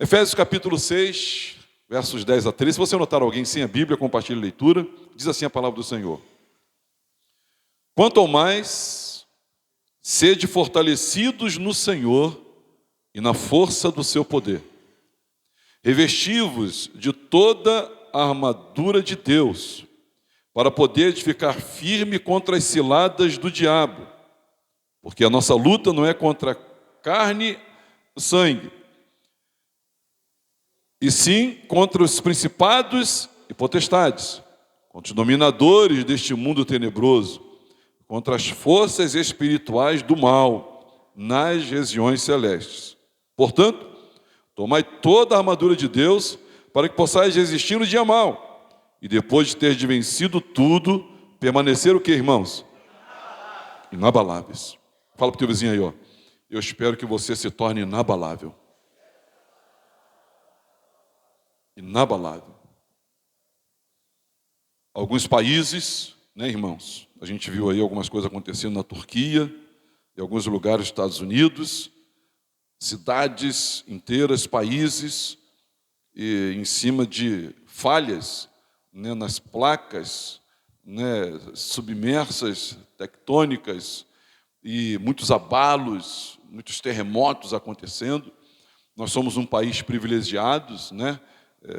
Efésios capítulo 6, versos 10 a 13. Se você notar alguém sem a Bíblia, compartilhe a leitura. Diz assim a palavra do Senhor. Quanto ao mais, sede fortalecidos no Senhor e na força do seu poder. Revesti-vos de toda a armadura de Deus, para poder ficar firme contra as ciladas do diabo. Porque a nossa luta não é contra carne e sangue, e sim contra os principados e potestades, contra os dominadores deste mundo tenebroso, contra as forças espirituais do mal nas regiões celestes. Portanto, tomai toda a armadura de Deus para que possais resistir no dia mau, e depois de ter vencido tudo, permanecer o que, irmãos? Inabaláveis. Fala para o teu vizinho aí, ó. Eu espero que você se torne inabalável. Inabalável. Alguns países, né, irmãos? A gente viu aí algumas coisas acontecendo na Turquia, em alguns lugares dos Estados Unidos, cidades inteiras, países, e em cima de falhas, né, nas placas, né, submersas, tectônicas, e muitos abalos, muitos terremotos acontecendo. Nós somos um país privilegiado, né?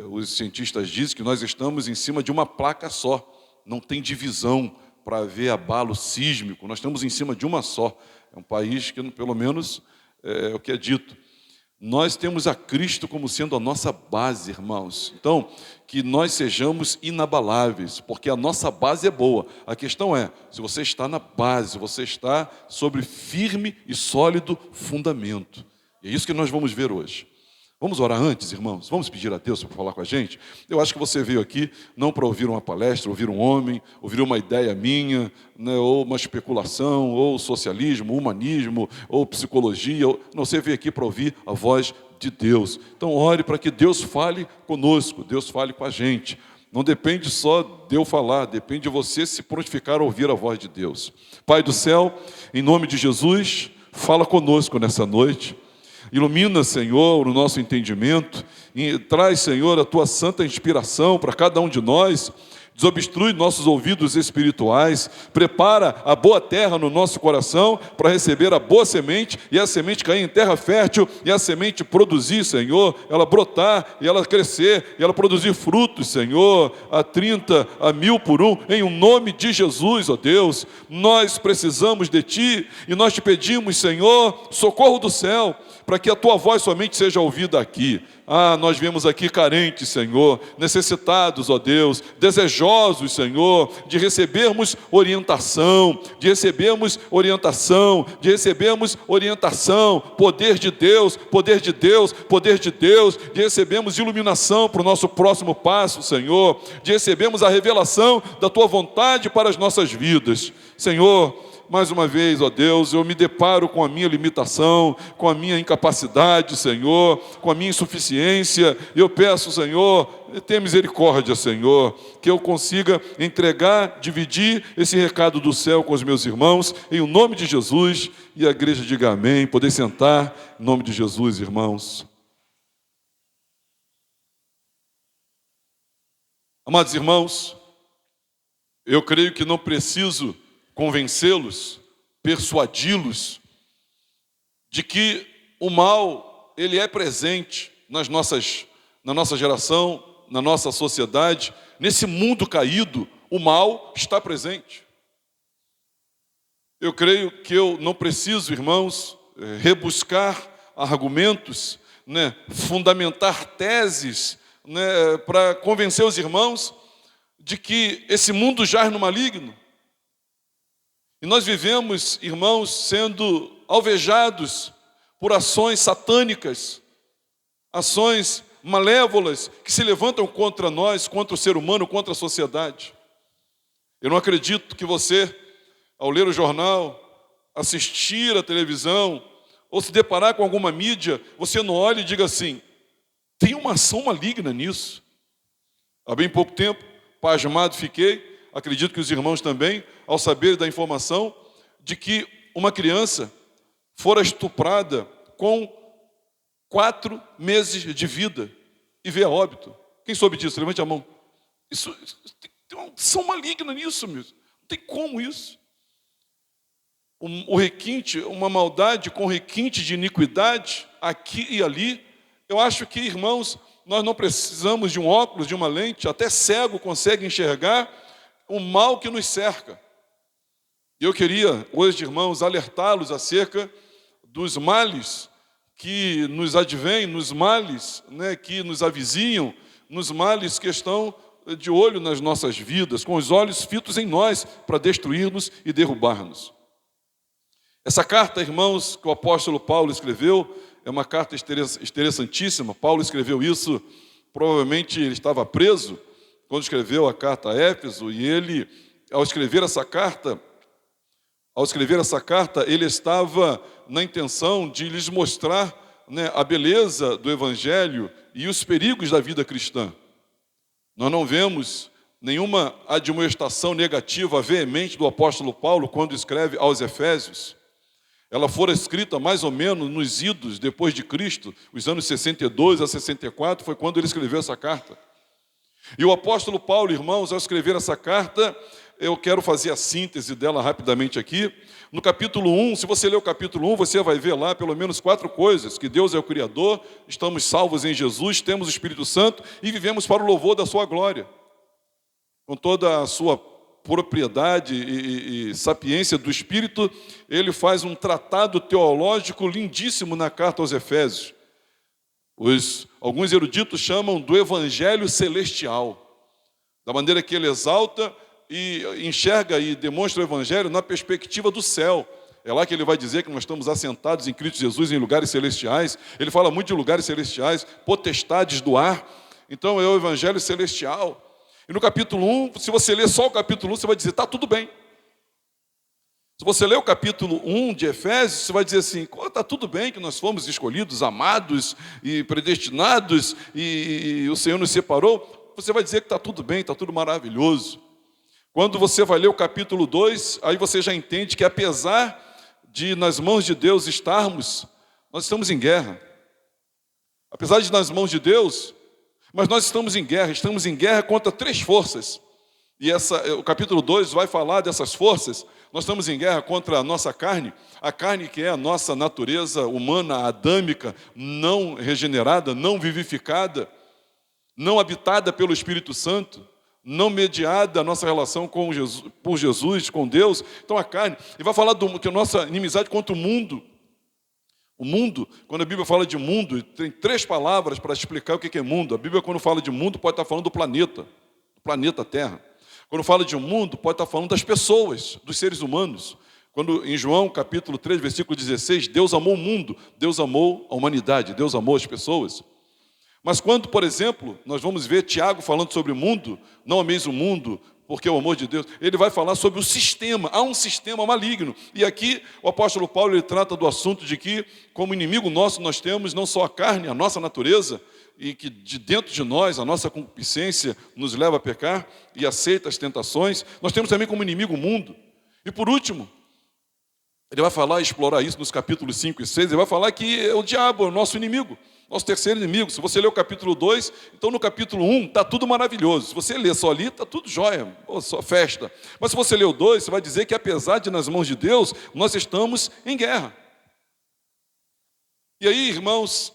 Os cientistas dizem que nós estamos em cima de uma placa só, não tem divisão para haver abalo sísmico, nós estamos em cima de uma só. É um país que, pelo menos, é o que é dito. Nós temos a Cristo como sendo a nossa base, irmãos. Então, que nós sejamos inabaláveis, porque a nossa base é boa. A questão é, se você está na base, você está sobre firme e sólido fundamento. E é isso que nós vamos ver hoje. Vamos orar antes, irmãos? Vamos pedir a Deus para falar com a gente? Eu acho que você veio aqui não para ouvir uma palestra, ouvir um homem, ouvir uma ideia minha, né, ou uma especulação, ou socialismo, humanismo, ou psicologia. Não, você veio aqui para ouvir a voz de Deus. Então ore para que Deus fale conosco, Deus fale com a gente. Não depende só de eu falar, depende de você se prontificar a ouvir a voz de Deus. Pai do céu, em nome de Jesus, fala conosco nessa noite. Ilumina, Senhor, o nosso entendimento e traz, Senhor, a Tua santa inspiração para cada um de nós. Desobstrui nossos ouvidos espirituais, prepara a boa terra no nosso coração para receber a boa semente, e a semente cair em terra fértil, e a semente produzir, Senhor, ela brotar, e ela crescer, e ela produzir frutos, Senhor, a 30, a 1000 por um, em o nome de Jesus, ó Deus. Nós precisamos de Ti, e nós te pedimos, Senhor, socorro do céu, para que a Tua voz somente seja ouvida aqui. Nós viemos aqui carentes, Senhor, necessitados, ó Deus, desejosos, Senhor, de recebermos orientação, poder de Deus, de recebermos iluminação para o nosso próximo passo, Senhor, de recebermos a revelação da Tua vontade para as nossas vidas. Senhor, mais uma vez, ó Deus, eu me deparo com a minha limitação, com a minha incapacidade, Senhor, com a minha insuficiência. Eu peço, Senhor, tenha misericórdia, Senhor, que eu consiga entregar, dividir esse recado do céu com os meus irmãos, em o nome de Jesus. E a igreja diga amém. Poder sentar, em nome de Jesus, irmãos. Amados irmãos, eu creio que não preciso convencê-los, persuadi-los de que o mal, ele é presente na nossa geração, na nossa sociedade. Nesse mundo caído, o mal está presente. Eu creio que eu não preciso, irmãos, rebuscar argumentos, né, fundamentar teses, né, para convencer os irmãos de que esse mundo jaz no maligno. E nós vivemos, irmãos, sendo alvejados por ações satânicas, ações malévolas que se levantam contra nós, contra o ser humano, contra a sociedade. Eu não acredito que você, ao ler o jornal, assistir a televisão, ou se deparar com alguma mídia, você não olhe e diga assim: tem uma ação maligna nisso. Há bem pouco tempo, pasmado fiquei, acredito que os irmãos também, ao saber da informação de que uma criança fora estuprada com 4 meses de vida e veio a óbito. Quem soube disso? Levante a mão. Isso tem uma unção maligna nisso, meu. Não tem como isso. O requinte, uma maldade com requinte de iniquidade, aqui e ali. Eu acho que, irmãos, nós não precisamos de um óculos, de uma lente, até cego consegue enxergar o mal que nos cerca. E eu queria, hoje, irmãos, alertá-los acerca dos males que nos advêm, nos males, né, que nos avizinham, nos males que estão de olho nas nossas vidas, com os olhos fitos em nós, para destruir-nos e derrubar-nos. Essa carta, irmãos, que o apóstolo Paulo escreveu, é uma carta interessantíssima. Paulo escreveu isso, provavelmente ele estava preso, quando escreveu a carta a Éfeso, e ele, ao escrever essa carta, ele estava na intenção de lhes mostrar, né, a beleza do Evangelho e os perigos da vida cristã. Nós não vemos nenhuma admoestação negativa veemente do apóstolo Paulo quando escreve aos Efésios. Ela fora escrita mais ou menos nos idos depois de Cristo, os anos 62 a 64, foi quando ele escreveu essa carta. E o apóstolo Paulo, irmãos, ao escrever essa carta, eu quero fazer a síntese dela rapidamente aqui. No capítulo 1, se você ler o capítulo 1, você vai ver lá pelo menos 4 coisas: que Deus é o Criador, estamos salvos em Jesus, temos o Espírito Santo e vivemos para o louvor da sua glória. Com toda a sua propriedade e sapiência do Espírito, ele faz um tratado teológico lindíssimo na carta aos Efésios. Alguns eruditos chamam do Evangelho Celestial, da maneira que ele exalta e enxerga e demonstra o Evangelho na perspectiva do céu. É lá que ele vai dizer que nós estamos assentados em Cristo Jesus em lugares celestiais. Ele fala muito de lugares celestiais, potestades do ar. Então é o Evangelho Celestial. E no capítulo 1, se você ler só o capítulo 1, você vai dizer, está tudo bem. Se você ler o capítulo 1 de Efésios, você vai dizer assim, está tudo bem que nós fomos escolhidos, amados e predestinados, e o Senhor nos separou. Você vai dizer que está tudo bem, está tudo maravilhoso. Quando você vai ler o capítulo 2, aí você já entende que apesar de nas mãos de Deus estarmos, nós estamos em guerra. Apesar de nas mãos de Deus, mas nós estamos em guerra contra 3 forças. E o capítulo 2 vai falar dessas forças. Nós estamos em guerra contra a nossa carne, a carne que é a nossa natureza humana, adâmica, não regenerada, não vivificada, não habitada pelo Espírito Santo, não mediada a nossa relação com Jesus, por Jesus, com Deus. Então a carne, e vai falar que a nossa inimizade contra o mundo. O mundo, quando a Bíblia fala de mundo, tem 3 palavras para explicar o que é mundo. A Bíblia, quando fala de mundo, pode estar falando do planeta Terra. Quando fala de um mundo, pode estar falando das pessoas, dos seres humanos. Quando em João, capítulo 3, versículo 16, Deus amou o mundo, Deus amou a humanidade, Deus amou as pessoas. Mas quando, por exemplo, nós vamos ver Tiago falando sobre o mundo, não ameis o mundo, porque é o amor de Deus, ele vai falar sobre o sistema. Há um sistema maligno. E aqui o apóstolo Paulo ele trata do assunto de que, como inimigo nosso, nós temos não só a carne, a nossa natureza, e que de dentro de nós, a nossa concupiscência nos leva a pecar e aceita as tentações, nós temos também como inimigo o mundo. E por último, ele vai falar, explorar isso nos capítulos 5 e 6, ele vai falar que o diabo é o nosso inimigo, nosso terceiro inimigo. Se você ler o capítulo 2, então no capítulo 1 está tudo maravilhoso. Se você ler só ali, está tudo jóia, só festa. Mas se você ler o 2, você vai dizer que apesar de nas mãos de Deus, nós estamos em guerra. E aí, irmãos,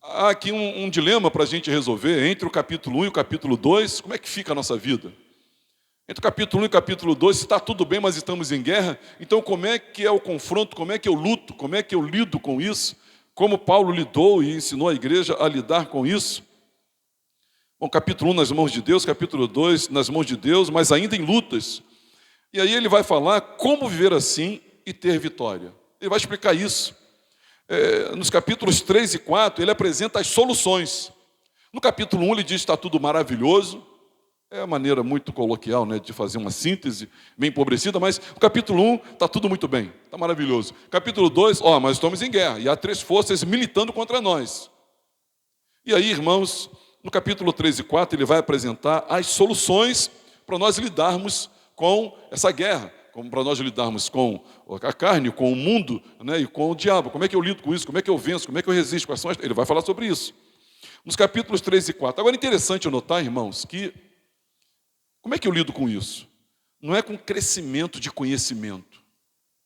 há aqui um dilema para a gente resolver entre o capítulo 1 e o capítulo 2. Como é que fica a nossa vida? Entre o capítulo 1 e o capítulo 2, se está tudo bem, mas estamos em guerra, então como é que é o confronto, como é que eu luto, como é que eu lido com isso? Como Paulo lidou e ensinou a igreja a lidar com isso? Bom, capítulo 1 nas mãos de Deus, capítulo 2 nas mãos de Deus, mas ainda em lutas. E aí ele vai falar como viver assim e ter vitória. Ele vai explicar isso. Nos capítulos 3 e 4, ele apresenta as soluções. No capítulo 1 ele diz que está tudo maravilhoso. É uma maneira muito coloquial, né, de fazer uma síntese, bem empobrecida, mas no capítulo 1 está tudo muito bem, está maravilhoso. Capítulo 2, mas estamos em guerra, e há 3 forças militando contra nós. E aí, irmãos, no capítulo 3 e 4, ele vai apresentar as soluções para nós lidarmos com essa guerra, como para nós lidarmos com a carne, com o mundo, né, e com o diabo. Como é que eu lido com isso? Como é que eu venço? Como é que eu resisto? Ele vai falar sobre isso. Nos capítulos 3 e 4. Agora é interessante notar, irmãos, que como é que eu lido com isso? Não é com crescimento de conhecimento.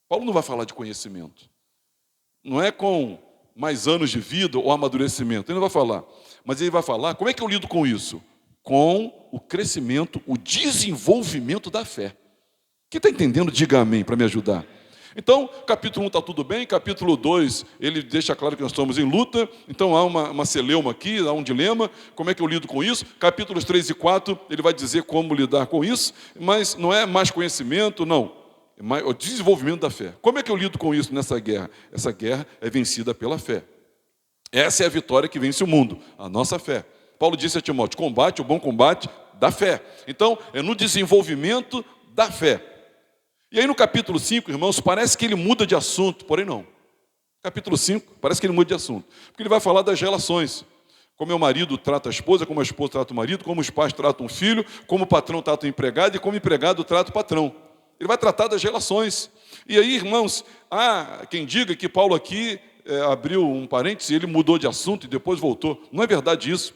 Paulo não vai falar de conhecimento. Não é com mais anos de vida ou amadurecimento. Ele não vai falar. Mas ele vai falar, como é que eu lido com isso? Com o crescimento, o desenvolvimento da fé. Quem está entendendo, diga amém para me ajudar. Então, capítulo 1 está tudo bem, capítulo 2, ele deixa claro que nós estamos em luta, então há uma celeuma aqui, há um dilema, como é que eu lido com isso? Capítulos 3 e 4, ele vai dizer como lidar com isso, mas não é mais conhecimento, não, é o desenvolvimento da fé. Como é que eu lido com isso nessa guerra? Essa guerra é vencida pela fé. Essa é a vitória que vence o mundo, a nossa fé. Paulo disse a Timóteo, combate o bom combate da fé. Então, é no desenvolvimento da fé. E aí no capítulo 5, irmãos, parece que ele muda de assunto, porém não. Capítulo 5, parece que ele muda de assunto. Porque ele vai falar das relações. Como o marido trata a esposa, como a esposa trata o marido, como os pais tratam o filho, como o patrão trata o empregado e como o empregado trata o patrão. Ele vai tratar das relações. E aí, irmãos, há quem diga que Paulo aqui abriu um parêntese, ele mudou de assunto e depois voltou. Não é verdade isso.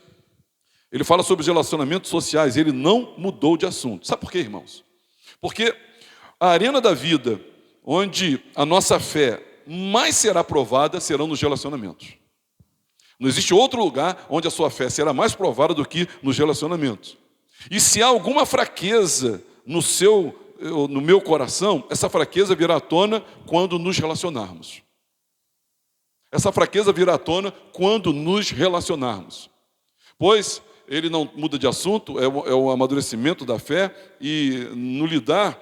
Ele fala sobre os relacionamentos sociais, ele não mudou de assunto. Sabe por quê, irmãos? Porque a arena da vida, onde a nossa fé mais será provada, serão nos relacionamentos. Não existe outro lugar onde a sua fé será mais provada do que nos relacionamentos. E se há alguma fraqueza no meu coração, essa fraqueza virá à tona quando nos relacionarmos. Essa fraqueza virá à tona quando nos relacionarmos. Pois ele não muda de assunto, é o amadurecimento da fé, e no lidar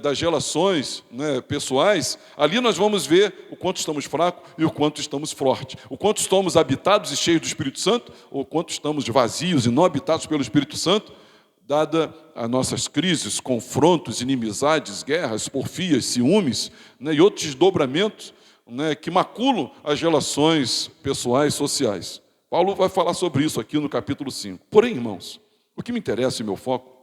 das relações, né, pessoais, ali nós vamos ver o quanto estamos fracos e o quanto estamos fortes, o quanto estamos habitados e cheios do Espírito Santo, ou quanto estamos vazios e não habitados pelo Espírito Santo, dada as nossas crises, confrontos, inimizades, guerras, porfias, ciúmes, né, e outros desdobramentos, né, que maculam as relações pessoais, sociais. Paulo vai falar sobre isso aqui no capítulo 5. Porém, irmãos, o que me interessa e meu foco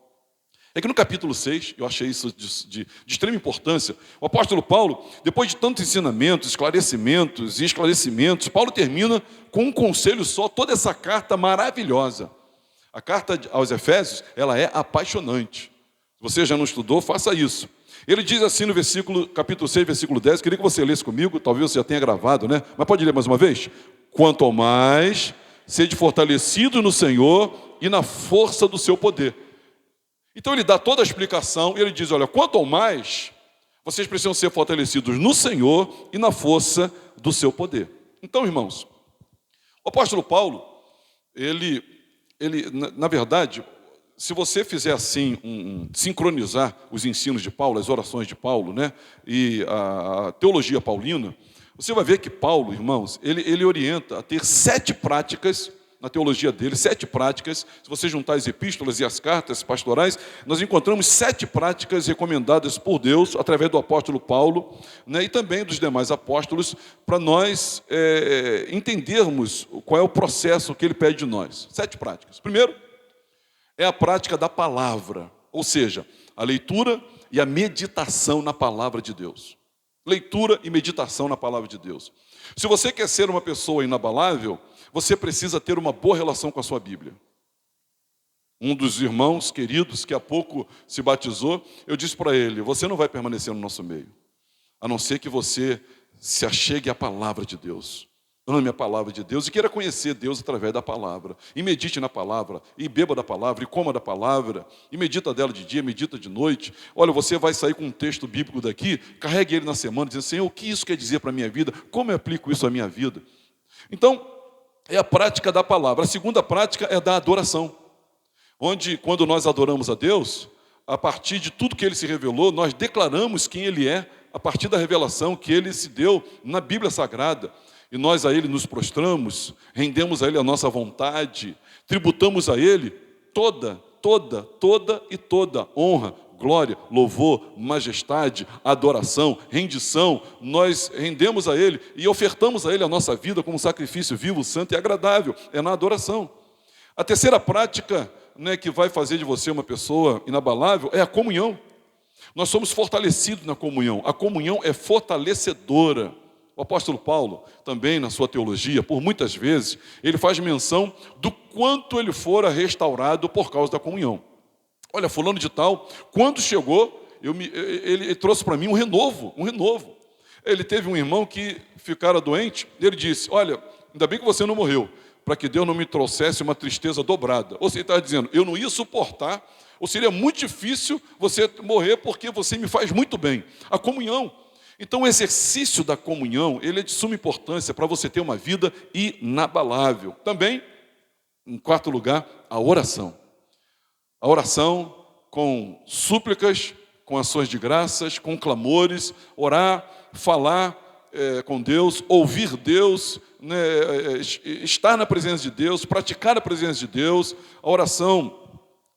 é que no capítulo 6, eu achei isso de extrema importância, o apóstolo Paulo, depois de tantos ensinamentos, esclarecimentos, Paulo termina com um conselho só, toda essa carta maravilhosa. A carta aos Efésios, ela é apaixonante. Se você já não estudou, faça isso. Ele diz assim no capítulo 6, versículo 10, queria que você lesse comigo, talvez você já tenha gravado, né? Mas pode ler mais uma vez? Quanto ao mais, sede fortalecido no Senhor e na força do seu poder. Então ele dá toda a explicação e ele diz, olha, quanto ao mais, vocês precisam ser fortalecidos no Senhor e na força do seu poder. Então, irmãos, o apóstolo Paulo, ele na verdade, se você fizer assim, sincronizar os ensinos de Paulo, as orações de Paulo, né, e a teologia paulina, você vai ver que Paulo, irmãos, ele orienta a ter 7 práticas, na teologia dele, 7 práticas. Se você juntar as epístolas e as cartas pastorais, nós encontramos 7 práticas recomendadas por Deus, através do apóstolo Paulo, né, e também dos demais apóstolos, para nós entendermos qual é o processo que ele pede de nós. 7 práticas. Primeiro, é a prática da palavra, ou seja, a leitura e a meditação na palavra de Deus. Leitura e meditação na palavra de Deus. Se você quer ser uma pessoa inabalável, você precisa ter uma boa relação com a sua Bíblia. Um dos irmãos queridos que há pouco se batizou, eu disse para ele, você não vai permanecer no nosso meio, a não ser que você se achegue à palavra de Deus. Ame a palavra de Deus e queira conhecer Deus através da palavra. E medite na palavra, e beba da palavra, e coma da palavra, e medita dela de dia, medita de noite. Olha, você vai sair com um texto bíblico daqui, carregue ele na semana, dizendo, Senhor, o que isso quer dizer para a minha vida? Como eu aplico isso à minha vida? Então, é a prática da palavra. A segunda prática é da adoração. Onde, quando nós adoramos a Deus, a partir de tudo que Ele se revelou, nós declaramos quem Ele é, a partir da revelação que Ele se deu na Bíblia Sagrada. E nós a Ele nos prostramos, rendemos a Ele a nossa vontade, tributamos a Ele toda honra, glória, louvor, majestade, adoração, rendição. Nós rendemos a Ele e ofertamos a Ele a nossa vida como sacrifício vivo, santo e agradável. É na adoração. A terceira prática, né, que vai fazer de você uma pessoa inabalável é a comunhão. Nós somos fortalecidos na comunhão. A comunhão é fortalecedora. O apóstolo Paulo, também na sua teologia, por muitas vezes, ele faz menção do quanto ele fora restaurado por causa da comunhão. Olha, fulano de tal, quando chegou, ele trouxe para mim um renovo. Ele teve um irmão que ficara doente, e ele disse, olha, ainda bem que você não morreu, para que Deus não me trouxesse uma tristeza dobrada. Ou seja, ele estava dizendo, eu não ia suportar, ou seria muito difícil você morrer, porque você me faz muito bem. A comunhão. Então, o exercício da comunhão, ele é de suma importância para você ter uma vida inabalável. Também, em quarto lugar, a oração. A oração com súplicas, com ações de graças, com clamores, orar, falar com Deus, ouvir Deus, né, estar na presença de Deus, praticar a presença de Deus. A oração,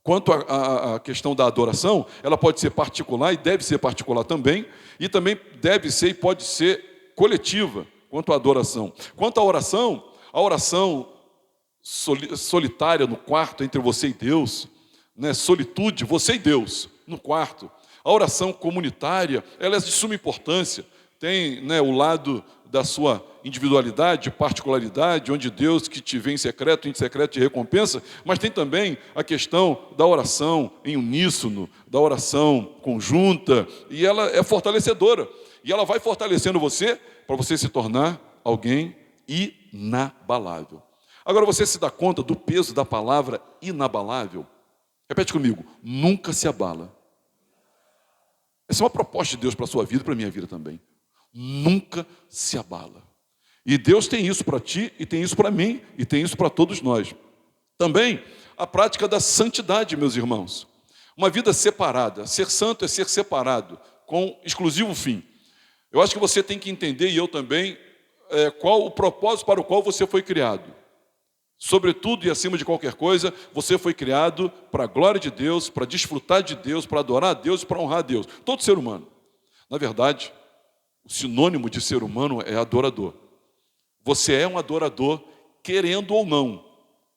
quanto à questão da adoração, ela pode ser particular e deve ser particular também, e também deve ser e pode ser coletiva, quanto à adoração. Quanto à oração, a oração solitária no quarto entre você e Deus, né, solitude, você e Deus, no quarto. A oração comunitária, ela é de suma importância. Tem, né, o lado da sua individualidade, particularidade, onde Deus que te vê em secreto te recompensa, mas tem também a questão da oração em uníssono, da oração conjunta, e ela é fortalecedora. E ela vai fortalecendo você para você se tornar alguém inabalável. Agora você se dá conta do peso da palavra inabalável? Repete comigo, nunca se abala. Essa é uma proposta de Deus para a sua vida e para a minha vida também. Nunca se abala. E Deus tem isso para ti, e tem isso para mim, e tem isso para todos nós. Também a prática da santidade, meus irmãos. Uma vida separada. Ser santo é ser separado, com exclusivo fim. Eu acho que você tem que entender, e eu também, qual o propósito para o qual você foi criado. Sobretudo e acima de qualquer coisa, você foi criado para a glória de Deus, para desfrutar de Deus, para adorar a Deus e para honrar a Deus. Todo ser humano. Na verdade, o sinônimo de ser humano é adorador. Você é um adorador, querendo ou não,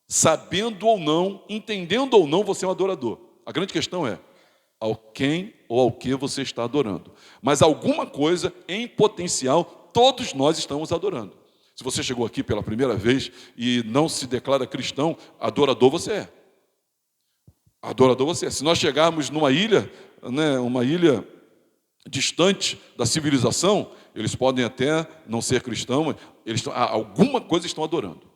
sabendo ou não, entendendo ou não, você é um adorador. A grande questão é, ao quem ou ao que você está adorando. Mas alguma coisa, em potencial, todos nós estamos adorando. Se você chegou aqui pela primeira vez e não se declara cristão, adorador você é. Adorador você é. Se nós chegarmos numa ilha, né, uma ilha distante da civilização, eles podem até não ser cristãos, mas alguma coisa estão adorando.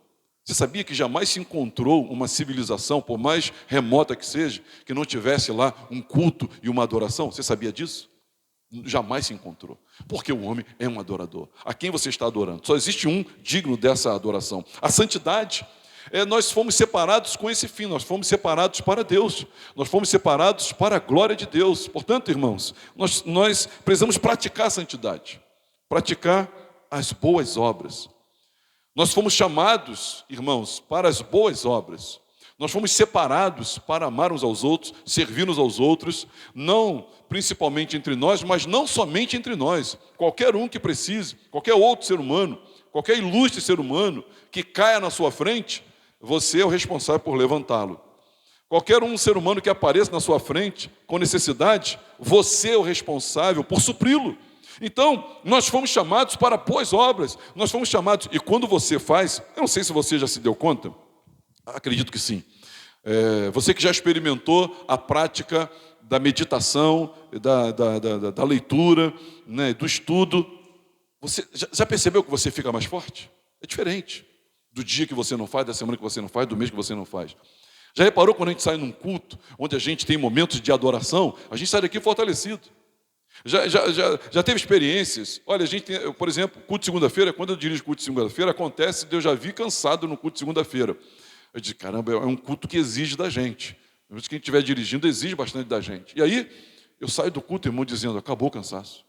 Você sabia que jamais se encontrou uma civilização, por mais remota que seja, que não tivesse lá um culto e uma adoração? Você sabia disso? Jamais se encontrou. Porque o homem é um adorador. A quem você está adorando? Só existe um digno dessa adoração. A santidade, nós fomos separados com esse fim. Nós fomos separados para Deus. Nós fomos separados para a glória de Deus. Portanto, irmãos, nós precisamos praticar a santidade. Praticar as boas obras. Nós fomos chamados, irmãos, para as boas obras. Nós fomos separados para amar uns aos outros, servir uns aos outros, não principalmente entre nós, mas não somente entre nós. Qualquer um que precise, qualquer outro ser humano, qualquer ilustre ser humano que caia na sua frente, você é o responsável por levantá-lo. Qualquer um ser humano que apareça na sua frente com necessidade, você é o responsável por supri-lo. Então, nós fomos chamados para boas obras, nós fomos chamados, e quando você faz, eu não sei se você já se deu conta, acredito que sim, você que já experimentou a prática da meditação, da leitura, né, do estudo, você já percebeu que você fica mais forte? É diferente do dia que você não faz, da semana que você não faz, do mês que você não faz. Já reparou quando a gente sai num culto, onde a gente tem momentos de adoração, a gente sai daqui fortalecido. Já teve experiências? Olha, a gente tem, por exemplo, culto de segunda-feira, quando eu dirijo culto de segunda-feira, acontece de eu já vi cansado no culto de segunda-feira. Eu disse, caramba, é um culto que exige da gente. Por isso que a gente estiver dirigindo, exige bastante da gente. E aí, eu saio do culto, irmão, dizendo, acabou o cansaço.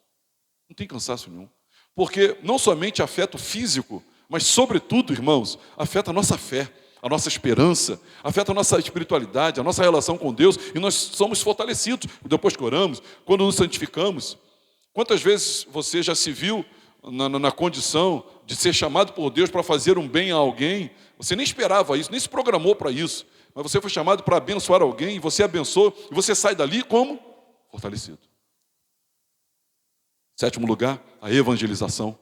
Não tem cansaço nenhum. Porque não somente afeta o físico, mas, sobretudo, irmãos, afeta a nossa fé, a nossa esperança, afeta a nossa espiritualidade, a nossa relação com Deus, e nós somos fortalecidos depois que oramos, quando nos santificamos. Quantas vezes você já se viu na condição de ser chamado por Deus para fazer um bem a alguém? Você nem esperava isso, nem se programou para isso, mas você foi chamado para abençoar alguém, e você abençoou, e você sai dali como? Fortalecido. Sétimo lugar, a evangelização.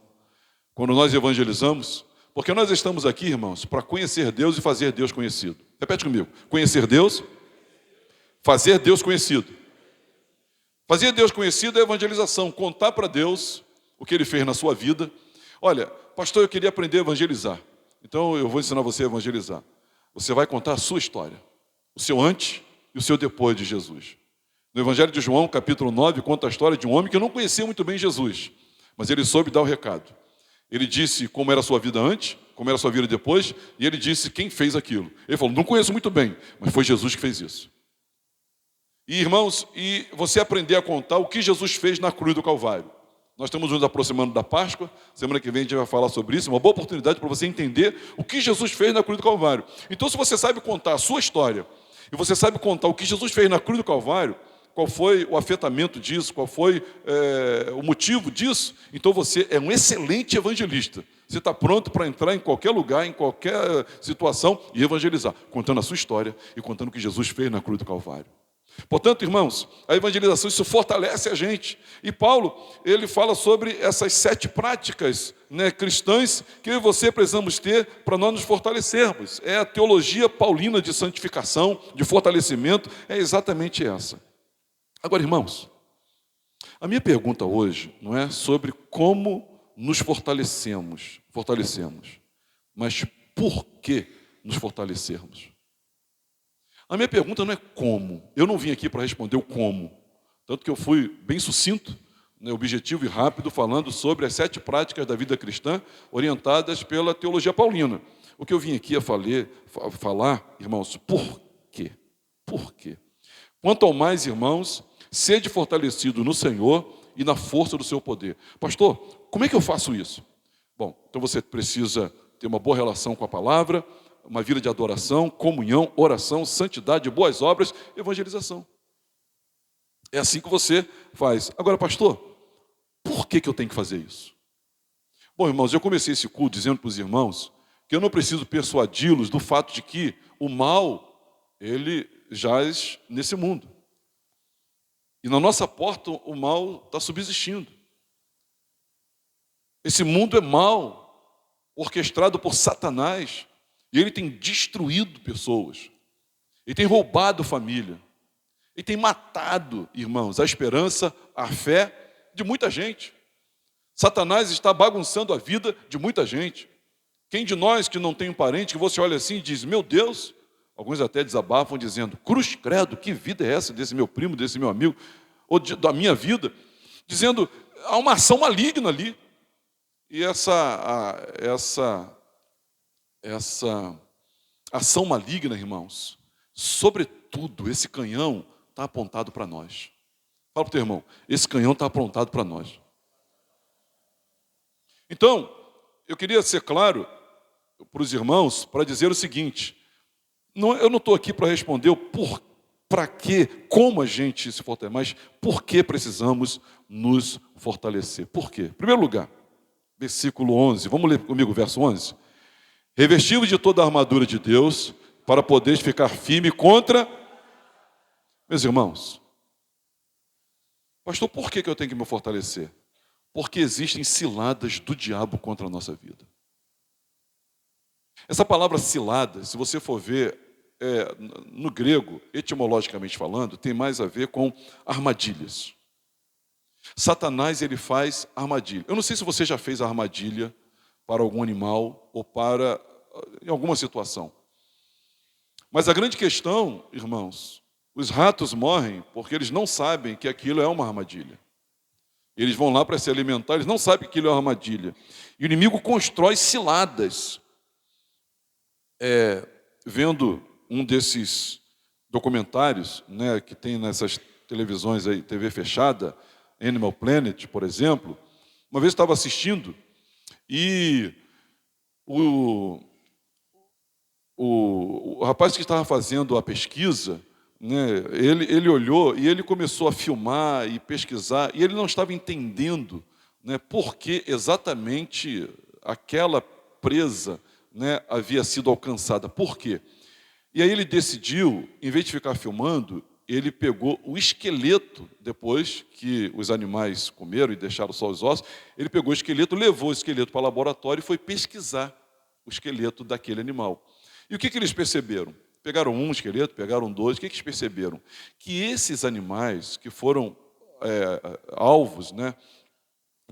Quando nós evangelizamos, porque nós estamos aqui, irmãos, para conhecer Deus e fazer Deus conhecido. Repete comigo. Conhecer Deus, fazer Deus conhecido. Fazer Deus conhecido é evangelização. Contar para Deus o que Ele fez na sua vida. Olha, pastor, eu queria aprender a evangelizar. Então eu vou ensinar você a evangelizar. Você vai contar a sua história. O seu antes e o seu depois de Jesus. No Evangelho de João, capítulo 9, conta a história de um homem que não conhecia muito bem Jesus. Mas ele soube dar o recado. Ele disse como era a sua vida antes, como era a sua vida depois, e ele disse quem fez aquilo. Ele falou, não conheço muito bem, mas foi Jesus que fez isso. E irmãos, e você aprender a contar o que Jesus fez na cruz do Calvário. Nós estamos nos aproximando da Páscoa, semana que vem a gente vai falar sobre isso, uma boa oportunidade para você entender o que Jesus fez na cruz do Calvário. Então, se você sabe contar a sua história, e você sabe contar o que Jesus fez na cruz do Calvário, qual foi o afetamento disso, qual foi o motivo disso, então você é um excelente evangelista. Você está pronto para entrar em qualquer lugar, em qualquer situação e evangelizar, contando a sua história e contando o que Jesus fez na cruz do Calvário. Portanto, irmãos, a evangelização, isso fortalece a gente. E Paulo, ele fala sobre essas 7 práticas, cristãs que eu e você precisamos ter para nós nos fortalecermos. É a teologia paulina de santificação, de fortalecimento, é exatamente essa. Agora, irmãos, a minha pergunta hoje não é sobre como nos fortalecemos, mas por que nos fortalecermos. A minha pergunta não é como. Eu não vim aqui para responder o como. Tanto que eu fui bem sucinto, objetivo e rápido, falando sobre as 7 práticas da vida cristã orientadas pela teologia paulina. O que eu vim aqui a falar, irmãos, por quê? Por quê? Quanto ao mais, irmãos, sede fortalecido no Senhor e na força do seu poder. Pastor, como é que eu faço isso? Bom, então você precisa ter uma boa relação com a palavra, uma vida de adoração, comunhão, oração, santidade, boas obras, evangelização. É assim que você faz. Agora, pastor, por que eu tenho que fazer isso? Bom, irmãos, eu comecei esse culto dizendo para os irmãos que eu não preciso persuadi-los do fato de que o mal, ele jaz nesse mundo. E na nossa porta o mal está subsistindo. Esse mundo é mau, orquestrado por Satanás, e ele tem destruído pessoas, ele tem roubado família, ele tem matado, irmãos, a esperança, a fé de muita gente. Satanás está bagunçando a vida de muita gente. Quem de nós que não tem um parente, que você olha assim e diz, meu Deus, alguns até desabafam dizendo, cruz credo, que vida é essa desse meu primo, desse meu amigo, ou da minha vida, dizendo, há uma ação maligna ali. E essa ação maligna, irmãos, sobretudo, esse canhão está apontado para nós. Fala para o teu irmão, esse canhão está apontado para nós. Então, eu queria ser claro para os irmãos, para dizer o seguinte, eu não estou aqui para responder o para quê, como a gente se fortalece, mas por que precisamos nos fortalecer. Por quê? Em primeiro lugar, versículo 11, vamos ler comigo o verso 11? Revestivos de toda a armadura de Deus, para poderes ficar firme contra... Meus irmãos, pastor, por que eu tenho que me fortalecer? Porque existem ciladas do diabo contra a nossa vida. Essa palavra cilada, se você for ver, no grego, etimologicamente falando, tem mais a ver com armadilhas. Satanás, ele faz armadilha. Eu não sei se você já fez armadilha para algum animal ou em alguma situação. Mas a grande questão, irmãos, os ratos morrem porque eles não sabem que aquilo é uma armadilha. Eles vão lá para se alimentar, eles não sabem que aquilo é uma armadilha. E o inimigo constrói ciladas. Vendo um desses documentários, que tem nessas televisões aí, TV fechada, Animal Planet, por exemplo, uma vez eu estava assistindo e o rapaz que estava fazendo a pesquisa, ele olhou e ele começou a filmar e pesquisar, e ele não estava entendendo por que exatamente aquela presa havia sido alcançada. Por quê? E aí ele decidiu, em vez de ficar filmando, ele pegou o esqueleto, depois que os animais comeram e deixaram só os ossos, ele pegou o esqueleto, levou o esqueleto para o laboratório e foi pesquisar o esqueleto daquele animal. E o que eles perceberam? Pegaram um esqueleto, pegaram dois, o que eles perceberam? Que esses animais que foram alvos, né,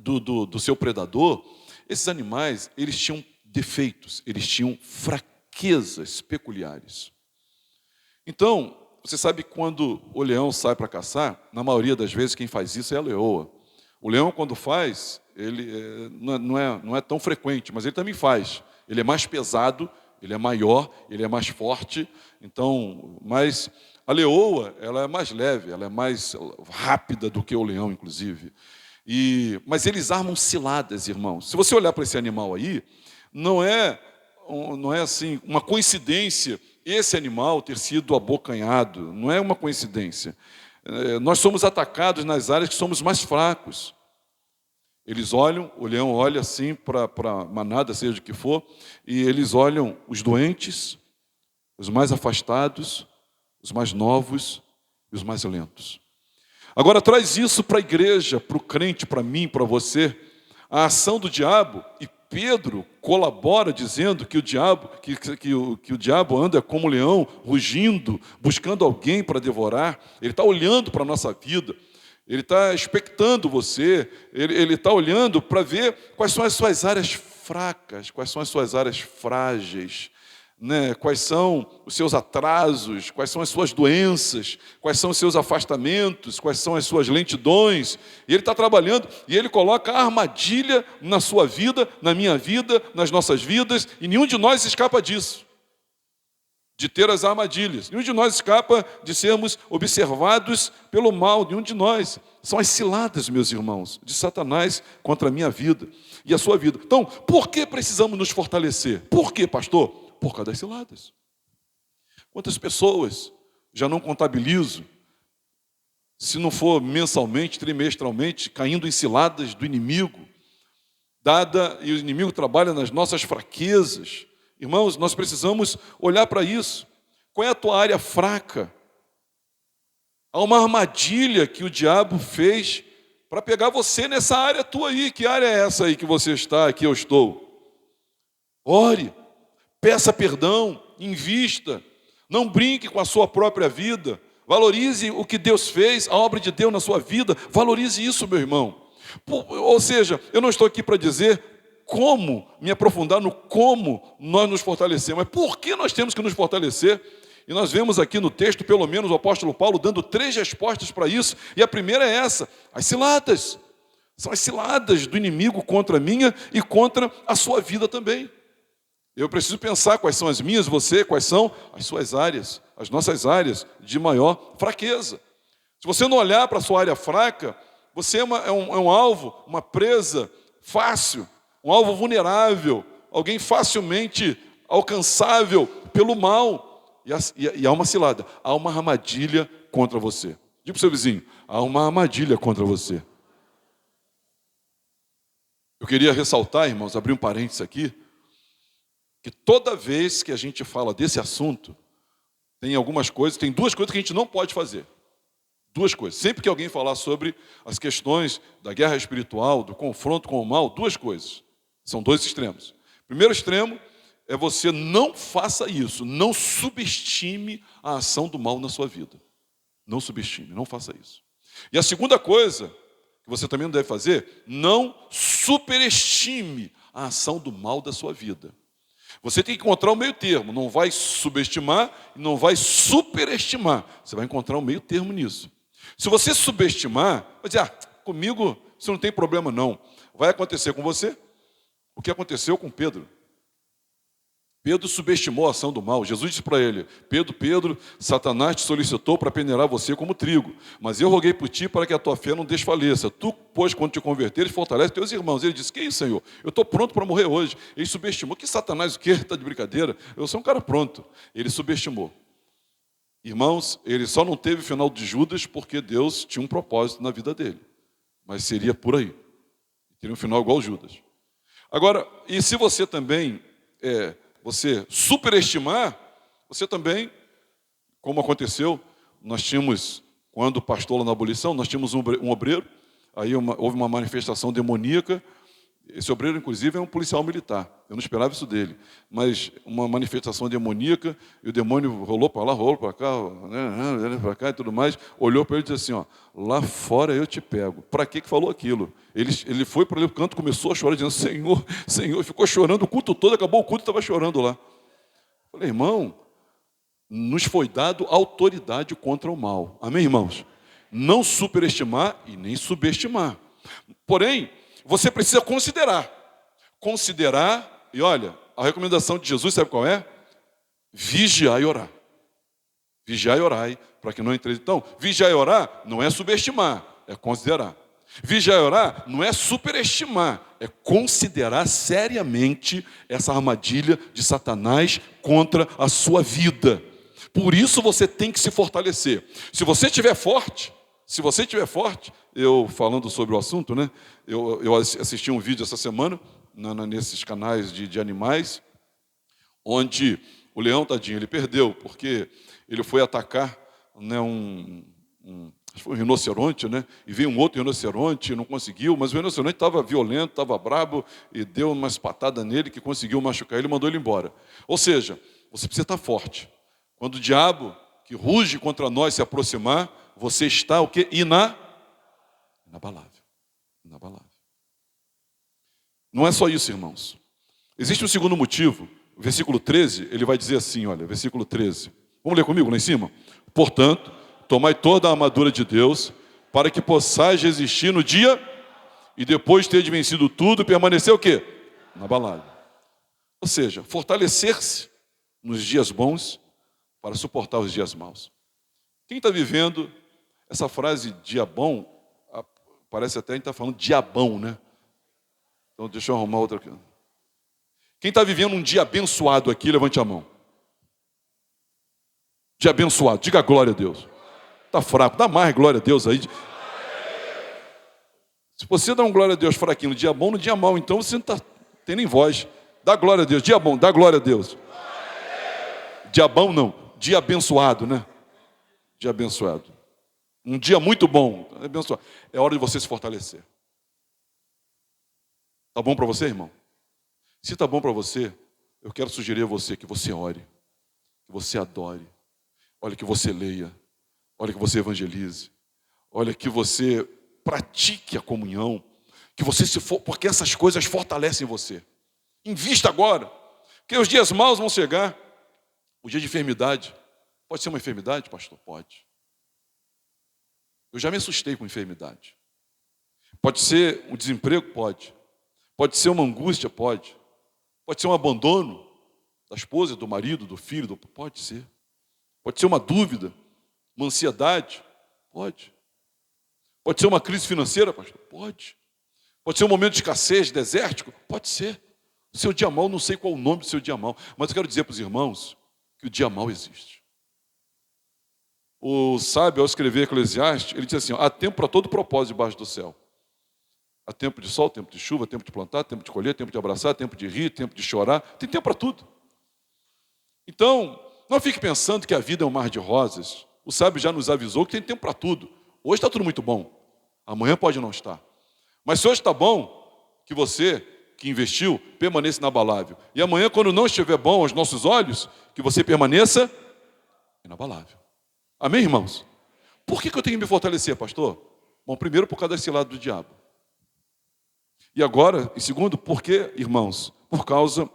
do seu predador, esses animais, eles tinham defeitos, eles tinham fraquezas peculiares. Então, você sabe que quando o leão sai para caçar, na maioria das vezes quem faz isso é a leoa. O leão, quando faz, ele não é tão frequente, mas ele também faz. Ele é mais pesado, ele é maior, ele é mais forte. Então, mas a leoa, ela é mais leve, ela é mais rápida do que o leão, inclusive. Mas eles armam ciladas, irmãos. Se você olhar para esse animal aí, não é assim uma coincidência esse animal ter sido abocanhado, não é uma coincidência. Nós somos atacados nas áreas que somos mais fracos. Eles olham, o leão olha assim para a manada, seja o que for, e eles olham os doentes, os mais afastados, os mais novos e os mais lentos. Agora traz isso para a igreja, para o crente, para mim, para você, a ação do diabo. E Pedro colabora dizendo que o diabo anda como leão, rugindo, buscando alguém para devorar. Ele está olhando para a nossa vida, ele está expectando você, ele está olhando para ver quais são as suas áreas fracas, quais são as suas áreas frágeis, né? Quais são os seus atrasos, quais são as suas doenças, quais são os seus afastamentos, quais são as suas lentidões. E ele está trabalhando e ele coloca a armadilha na sua vida, na minha vida, nas nossas vidas, e nenhum de nós escapa disso, de ter as armadilhas. Nenhum de nós escapa de sermos observados pelo mal, nenhum de nós. São as ciladas, meus irmãos, de Satanás contra a minha vida e a sua vida. Então, por que precisamos nos fortalecer? Por quê, pastor? Por causa das ciladas. Quantas pessoas já não contabilizo, se não for mensalmente, trimestralmente, caindo em ciladas do inimigo, e o inimigo trabalha nas nossas fraquezas. Irmãos, nós precisamos olhar para isso. Qual é a tua área fraca? Há uma armadilha que o diabo fez para pegar você nessa área tua aí. Que área é essa aí que você está, que eu estou? Ore. Peça perdão, invista, não brinque com a sua própria vida, valorize o que Deus fez, a obra de Deus na sua vida, valorize isso, meu irmão. Ou seja, eu não estou aqui para dizer como, me aprofundar no como nós nos fortalecemos, mas por que nós temos que nos fortalecer? E nós vemos aqui no texto, pelo menos, o apóstolo Paulo dando 3 respostas para isso, e a primeira é essa: as ciladas. São as ciladas do inimigo contra a minha e contra a sua vida também. Eu preciso pensar quais são as minhas, você, quais são as suas áreas, as nossas áreas de maior fraqueza. Se você não olhar para a sua área fraca, você é um alvo, uma presa fácil, um alvo vulnerável, alguém facilmente alcançável pelo mal. E há uma cilada, há uma armadilha contra você. Diga para o seu vizinho, há uma armadilha contra você. Eu queria ressaltar, irmãos, abrir um parênteses aqui, que toda vez que a gente fala desse assunto, tem 2 coisas que a gente não pode fazer. 2 coisas. Sempre que alguém falar sobre as questões da guerra espiritual, do confronto com o mal, 2 coisas. São 2 extremos. Primeiro extremo é você não faça isso, não subestime a ação do mal na sua vida. Não subestime, não faça isso. E a segunda coisa que você também não deve fazer, não superestime a ação do mal da sua vida. Você tem que encontrar um meio termo, não vai subestimar e não vai superestimar. Você vai encontrar um meio termo nisso. Se você subestimar, vai dizer, comigo isso não tem problema não. Vai acontecer com você o que aconteceu com Pedro. Pedro subestimou a ação do mal. Jesus disse para ele, Pedro, Satanás te solicitou para peneirar você como trigo, mas eu roguei por ti para que a tua fé não desfaleça. Tu, pois, quando te converteres, fortalece teus irmãos. Ele disse, que isso, Senhor? Eu estou pronto para morrer hoje. Ele subestimou. Que Satanás o quê? Está de brincadeira? Eu sou um cara pronto. Ele subestimou. Irmãos, ele só não teve o final de Judas porque Deus tinha um propósito na vida dele. Mas seria por aí. Teria um final igual Judas. Agora, e se você também... você superestimar, você também, como aconteceu, nós tínhamos, quando o pastor lá na abolição, nós tínhamos um obreiro, aí houve uma manifestação demoníaca. Esse obreiro, inclusive, é um policial militar. Eu não esperava isso dele. Mas uma manifestação demoníaca, e o demônio rolou para lá, rolou para cá, né, para cá e tudo mais, olhou para ele e disse assim, lá fora eu te pego. Para que falou aquilo? Ele foi para o canto, começou a chorar, dizendo, Senhor, Senhor, ficou chorando o culto todo, acabou o culto e estava chorando lá. Falei, irmão, nos foi dado autoridade contra o mal. Amém, irmãos? Não superestimar e nem subestimar. Porém, você precisa considerar. Considerar, e olha, a recomendação de Jesus, sabe qual é? Vigiar e orar. Vigiar e orar, para que não entre. Então, vigiar e orar não é subestimar, é considerar. Vigiar e orar não é superestimar, é considerar seriamente essa armadilha de Satanás contra a sua vida. Por isso você tem que se fortalecer. Se você estiver forte, eu falando sobre o assunto, né? Eu assisti um vídeo essa semana, nesses canais de animais, onde o leão, tadinho, ele perdeu, porque ele foi atacar, né, acho que foi um rinoceronte, né? E veio um outro rinoceronte, não conseguiu, mas o rinoceronte estava violento, estava brabo, e deu umas patadas nele que conseguiu machucar ele e mandou ele embora. Ou seja, você precisa estar forte. Quando o diabo, que ruge contra nós, se aproximar, você está o quê? Inabalável. Inabalável. Não é só isso, irmãos. Existe um segundo motivo. O versículo 13, ele vai dizer assim, olha, versículo 13. Vamos ler comigo lá em cima? Portanto, tomai toda a armadura de Deus, para que possais resistir no dia, e depois de ter vencido tudo, permanecer o quê? Inabalável. Ou seja, fortalecer-se nos dias bons, para suportar os dias maus. Quem está vivendo essa frase dia bom, parece até que a gente está falando diabão, né? Então deixa eu arrumar outra aqui. Quem está vivendo um dia abençoado aqui, levante a mão. Dia abençoado, diga glória a Deus. Está fraco, dá mais glória a Deus aí. Se você dá um glória a Deus fraquinho no dia bom, no dia mau, então você não está tendo nem voz. Dá glória a Deus, dia bom, dá glória a Deus. Dia bom não. Dia abençoado, né? Dia abençoado. Um dia muito bom. Abençoado. É hora de você se fortalecer. Tá bom para você, irmão? Se tá bom para você, eu quero sugerir a você que você ore, que você adore, olha, que você leia, olha, que você evangelize, olha, que você pratique a comunhão, que você se for, porque essas coisas fortalecem você. Invista agora, porque os dias maus vão chegar. O dia de enfermidade. Pode ser uma enfermidade, pastor? Pode. Eu já me assustei com enfermidade. Pode ser um desemprego? Pode. Pode ser uma angústia? Pode. Pode ser um abandono da esposa, do marido, do filho? Pode ser. Pode ser uma dúvida, uma ansiedade? Pode. Pode ser uma crise financeira, pastor? Pode. Pode ser um momento de escassez, desértico? Pode ser. O seu dia mau, não sei qual o nome do seu dia mau, mas eu quero dizer para os irmãos que o dia mau existe. O sábio, ao escrever Eclesiastes, ele diz assim, há tempo para todo propósito debaixo do céu. Há tempo de sol, tempo de chuva, tempo de plantar, tempo de colher, tempo de abraçar, tempo de rir, tempo de chorar. Tem tempo para tudo. Então, não fique pensando que a vida é um mar de rosas. O sábio já nos avisou que tem tempo para tudo. Hoje está tudo muito bom. Amanhã pode não estar. Mas se hoje está bom, que você que investiu, permaneça inabalável. E amanhã, quando não estiver bom aos nossos olhos, que você permaneça inabalável. Amém, irmãos? Por que eu tenho que me fortalecer, pastor? Bom, primeiro, por causa desse lado do diabo. E agora, em segundo, por quê, irmãos? Por causa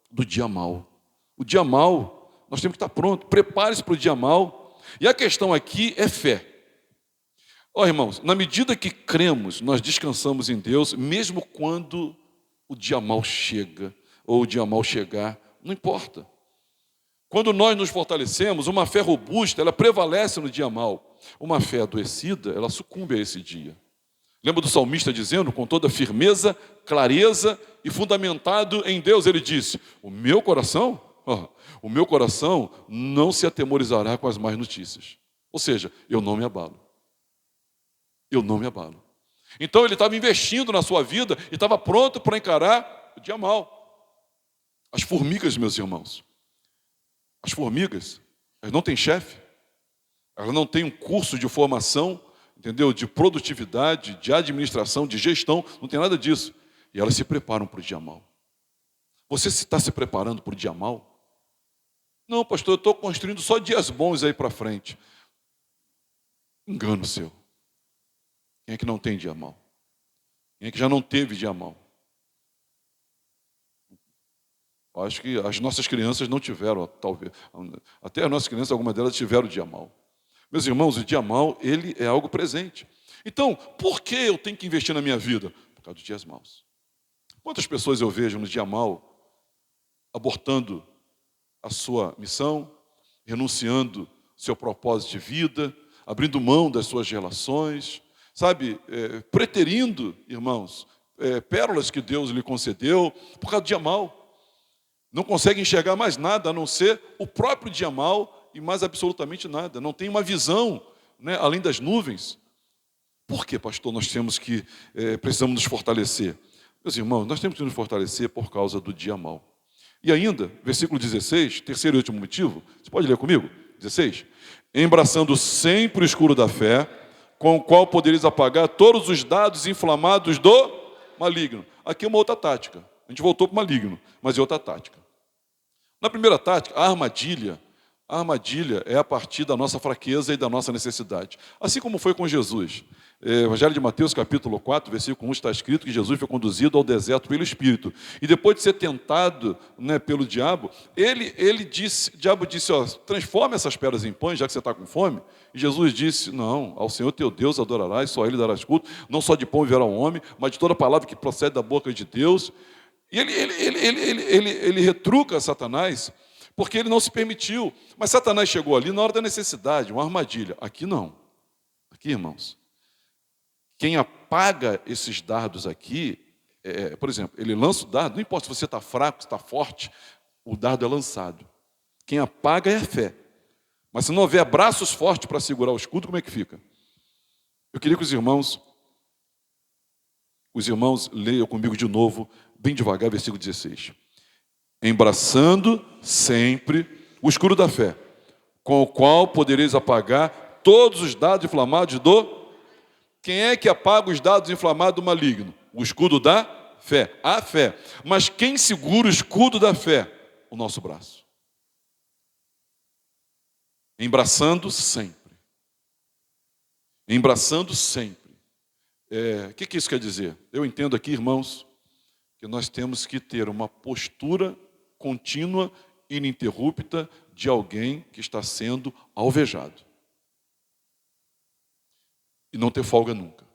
do dia mau. O dia mau, nós temos que estar pronto. Prepare-se para o dia mau. E a questão aqui é fé. Ó, irmãos, na medida que cremos, nós descansamos em Deus, mesmo quando o dia mau chega, ou o dia mau chegar, não importa. Quando nós nos fortalecemos, uma fé robusta, ela prevalece no dia mau. Uma fé adoecida, ela sucumbe a esse dia. Lembra do salmista dizendo, com toda firmeza, clareza e fundamentado em Deus, ele disse, o meu coração não se atemorizará com as más notícias. Ou seja, eu não me abalo. Eu não me abalo. Então ele estava investindo na sua vida e estava pronto para encarar o dia mau. As formigas, meus irmãos, as formigas, elas não têm chefe. Ela não tem um curso de formação, entendeu? De produtividade, de administração, de gestão, não tem nada disso. E elas se preparam para o dia mau. Você está se preparando para o dia mau? Não, pastor, eu estou construindo só dias bons aí para frente. Engano seu. Quem é que não tem dia mau? Quem é que já não teve dia mau? Eu acho que as nossas crianças não tiveram, talvez. Até as nossas crianças, algumas delas tiveram dia mau. Meus irmãos, o dia mau, ele é algo presente. Então, por que eu tenho que investir na minha vida? Por causa dos dias maus. Quantas pessoas eu vejo no dia mau abortando a sua missão, renunciando seu propósito de vida, abrindo mão das suas relações, sabe, preterindo, irmãos, pérolas que Deus lhe concedeu, por causa do dia mau. Não consegue enxergar mais nada a não ser o próprio dia mau e mais absolutamente nada. Não tem uma visão, né, além das nuvens. Por que, pastor, nós precisamos nos fortalecer? Meus irmãos, nós temos que nos fortalecer por causa do dia mau. E ainda, versículo 16, terceiro e último motivo, você pode ler comigo? 16. Embraçando sempre o escuro da fé, com o qual podereis apagar todos os dados inflamados do maligno. Aqui é uma outra tática. A gente voltou para o maligno, mas é outra tática. Na primeira tática, a armadilha é a partir da nossa fraqueza e da nossa necessidade. Assim como foi com Jesus. Evangelho de Mateus, capítulo 4, versículo 1, está escrito que Jesus foi conduzido ao deserto pelo Espírito. E depois de ser tentado, né, pelo diabo, o diabo disse, transforma essas pedras em pães, já que você está com fome. E Jesus disse, não, ao Senhor teu Deus adorarás, só a Ele darás culto, não só de pão viverá o homem, mas de toda palavra que procede da boca de Deus. E ele retruca Satanás, porque ele não se permitiu. Mas Satanás chegou ali na hora da necessidade, uma armadilha. Aqui não. Aqui, irmãos, quem apaga esses dardos aqui, por exemplo, ele lança o dardo, não importa se você está fraco, se está forte, o dardo é lançado. Quem apaga é a fé. Mas se não houver braços fortes para segurar o escudo, como é que fica? Eu queria que os irmãos leiam comigo de novo, bem devagar, versículo 16. Embraçando sempre o escudo da fé, com o qual podereis apagar todos os dados inflamados do... Quem é que apaga os dados inflamados do maligno? O escudo da fé, a fé. Mas quem segura o escudo da fé? O nosso braço. Embraçando sempre. Embraçando sempre. O que isso quer dizer? Eu entendo aqui, irmãos, que nós temos que ter uma postura contínua, ininterrupta, de alguém que está sendo alvejado. E não ter folga nunca.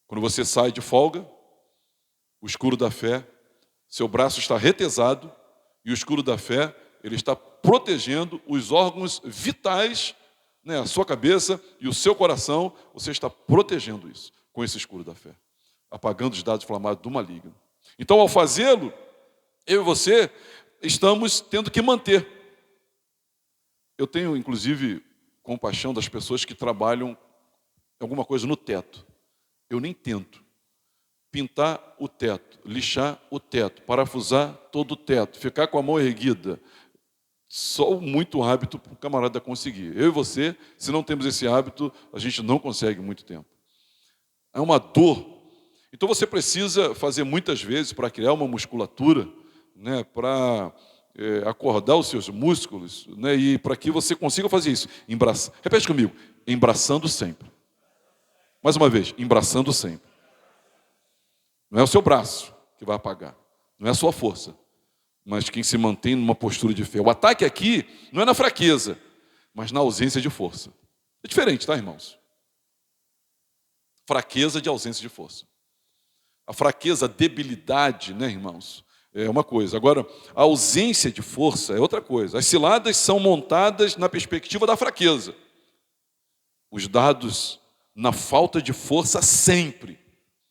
Quando você sai de folga, o escuro da fé, seu braço está retesado, e o escuro da fé, ele está protegendo os órgãos vitais, né, a sua cabeça e o seu coração, você está protegendo isso com esse escuro da fé, apagando os dados inflamados do maligno. Então, ao fazê-lo, eu e você estamos tendo que manter. Eu tenho, inclusive, compaixão das pessoas que trabalham alguma coisa no teto. Eu nem tento. Pintar o teto, lixar o teto, parafusar todo o teto, ficar com a mão erguida. Só muito hábito para o camarada conseguir. Eu e você, se não temos esse hábito, a gente não consegue muito tempo. É uma dor. Então você precisa fazer muitas vezes para criar uma musculatura, né, para acordar os seus músculos, né, e para que você consiga fazer isso. Repete comigo, embraçando sempre. Mais uma vez, embraçando sempre. Não é o seu braço que vai apagar, não é a sua força, mas quem se mantém numa postura de fé. O ataque aqui não é na fraqueza, mas na ausência de força. É diferente, tá, irmãos? Fraqueza de ausência de força. A fraqueza, a debilidade, né, irmãos, é uma coisa. Agora, a ausência de força é outra coisa. As ciladas são montadas na perspectiva da fraqueza. Os dardos na falta de força sempre.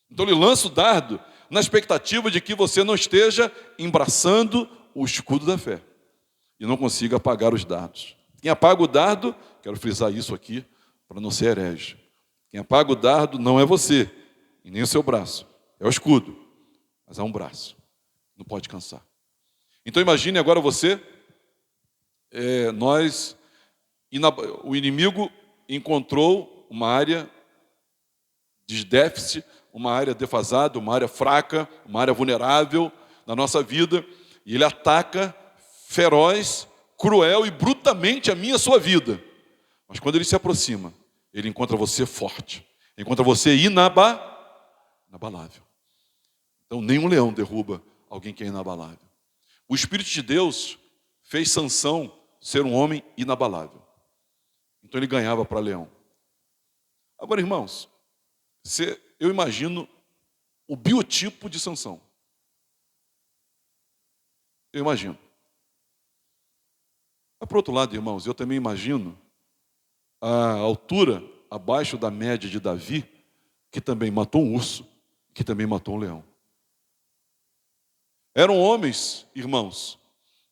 Então ele lança o dardo na expectativa de que você não esteja embraçando o escudo da fé e não consiga apagar os dardos. Quem apaga o dardo, quero frisar isso aqui para não ser herege. Quem apaga o dardo não é você e nem o seu braço, é o escudo, mas é um braço, não pode cansar. Então imagine agora você, nós O inimigo encontrou uma área de déficit, uma área defasada, uma área fraca, uma área vulnerável na nossa vida, e ele ataca feroz, cruel e brutamente a minha e a sua vida. Mas quando ele se aproxima, ele encontra você forte, encontra você inabalável. Então nenhum leão derruba alguém que é inabalável. O Espírito de Deus fez Sansão ser um homem inabalável. Então ele ganhava para leão. Agora, irmãos, eu imagino o biotipo de Sansão. Eu imagino. Mas, por outro lado, irmãos, eu também imagino a altura abaixo da média de Davi, que também matou um urso, que também matou um leão. Eram homens, irmãos,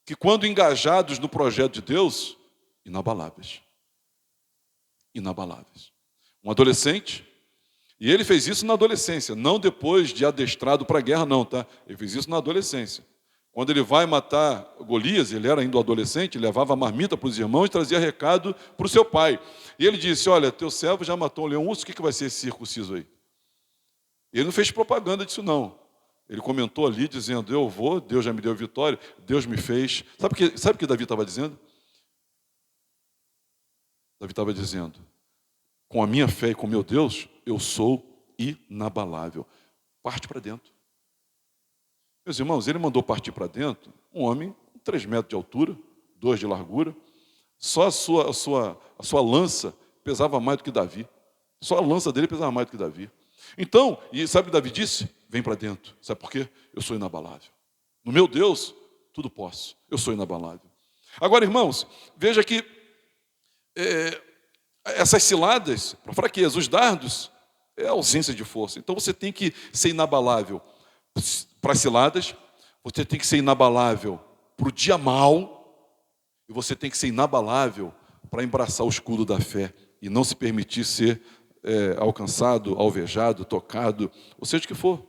que quando engajados no projeto de Deus, inabaláveis. Inabaláveis. Um adolescente, e ele fez isso na adolescência, não depois de adestrado para a guerra, não, tá? Ele fez isso na adolescência. Quando ele vai matar Golias, ele era ainda adolescente, levava a marmita para os irmãos e trazia recado para o seu pai. E ele disse, olha, teu servo já matou um leão, urso, o que vai ser esse circunciso aí? Ele não fez propaganda disso, não. Ele comentou ali, dizendo, eu vou, Deus já me deu vitória, Deus me fez. Sabe o que Davi estava dizendo? Davi estava dizendo, com a minha fé e com o meu Deus, eu sou inabalável. Parte para dentro. Meus irmãos, ele mandou partir para dentro um homem com 3 metros de altura, 2 de largura. Só a sua lança pesava mais do que Davi. Só a lança dele pesava mais do que Davi. Então, e sabe o que Davi disse? Vem para dentro. Sabe por quê? Eu sou inabalável. No meu Deus, tudo posso. Eu sou inabalável. Agora, irmãos, veja que essas ciladas, para fraqueza, os dardos, é a ausência de força. Então você tem que ser inabalável para as ciladas, você tem que ser inabalável para o dia mau, e você tem que ser inabalável para embraçar o escudo da fé e não se permitir ser alcançado, alvejado, tocado, ou seja o que for.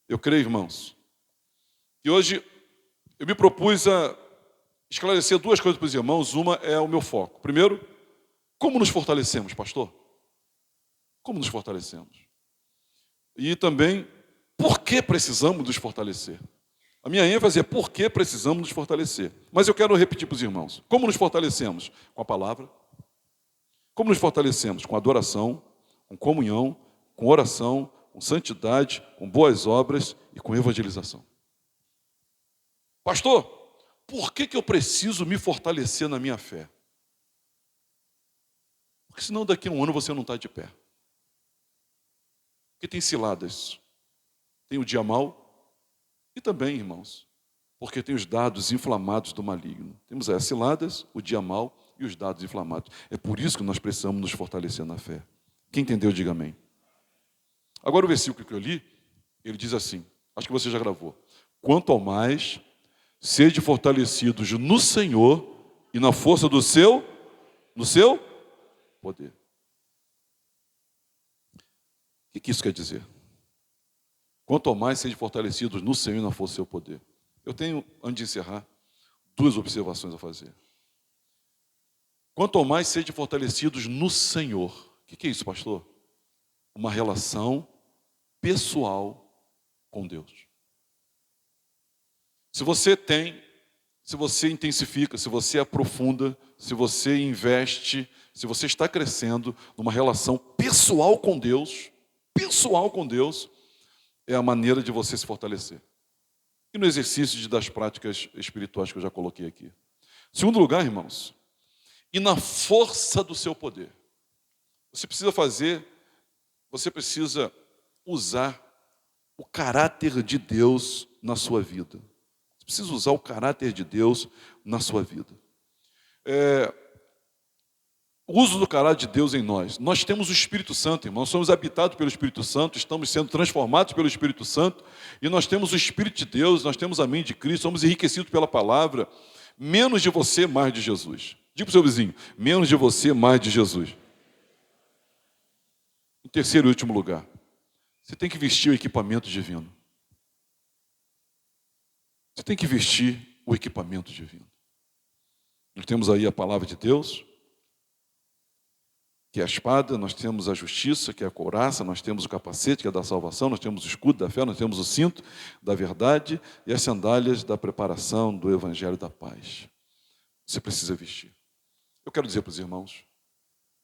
Eu creio, irmãos, que hoje eu me propus a esclarecer 2 coisas para os irmãos. Uma é o meu foco. Primeiro, como nos fortalecemos, pastor? Como nos fortalecemos? E também, por que precisamos nos fortalecer? A minha ênfase é por que precisamos nos fortalecer. Mas eu quero repetir para os irmãos. Como nos fortalecemos? Com a palavra. Como nos fortalecemos? Com adoração, com comunhão, com oração, com santidade, com boas obras e com evangelização. Pastor, por que eu preciso me fortalecer na minha fé? Porque senão daqui a um ano você não está de pé. Porque tem ciladas. Tem o dia mau. E também, irmãos, porque tem os dados inflamados do maligno. Temos as ciladas, o dia mau e os dados inflamados. É por isso que nós precisamos nos fortalecer na fé. Quem entendeu, diga amém. Agora o versículo que eu li, ele diz assim, acho que você já gravou. Quanto ao mais, sede fortalecidos no Senhor e na força do seu poder. O que isso quer dizer? Quanto ao mais, sede fortalecidos no Senhor e na força do seu poder. Eu tenho, antes de encerrar, 2 observações a fazer. Quanto ao mais, sede fortalecidos no Senhor. O que é isso, pastor? Uma relação pessoal com Deus. Se você intensifica, se você aprofunda, se você investe, se você está crescendo numa relação pessoal com Deus, é a maneira de você se fortalecer. E no exercício das práticas espirituais que eu já coloquei aqui. Segundo lugar, irmãos, e na força do seu poder. Você precisa usar o caráter de Deus na sua vida. Você precisa usar o caráter de Deus na sua vida. O uso do caráter de Deus em nós. Nós temos o Espírito Santo, irmãos. Nós somos habitados pelo Espírito Santo, estamos sendo transformados pelo Espírito Santo, e nós temos o Espírito de Deus, nós temos a mente de Cristo, somos enriquecidos pela palavra. Menos de você, mais de Jesus. Diga para o seu vizinho, menos de você, mais de Jesus. Em terceiro e último lugar, você tem que vestir o equipamento divino. Você tem que vestir o equipamento divino. Nós temos aí a palavra de Deus, que é a espada, nós temos a justiça, que é a couraça, nós temos o capacete, que é da salvação, nós temos o escudo da fé, nós temos o cinto da verdade e as sandálias da preparação do evangelho da paz. Você precisa vestir. Eu quero dizer para os irmãos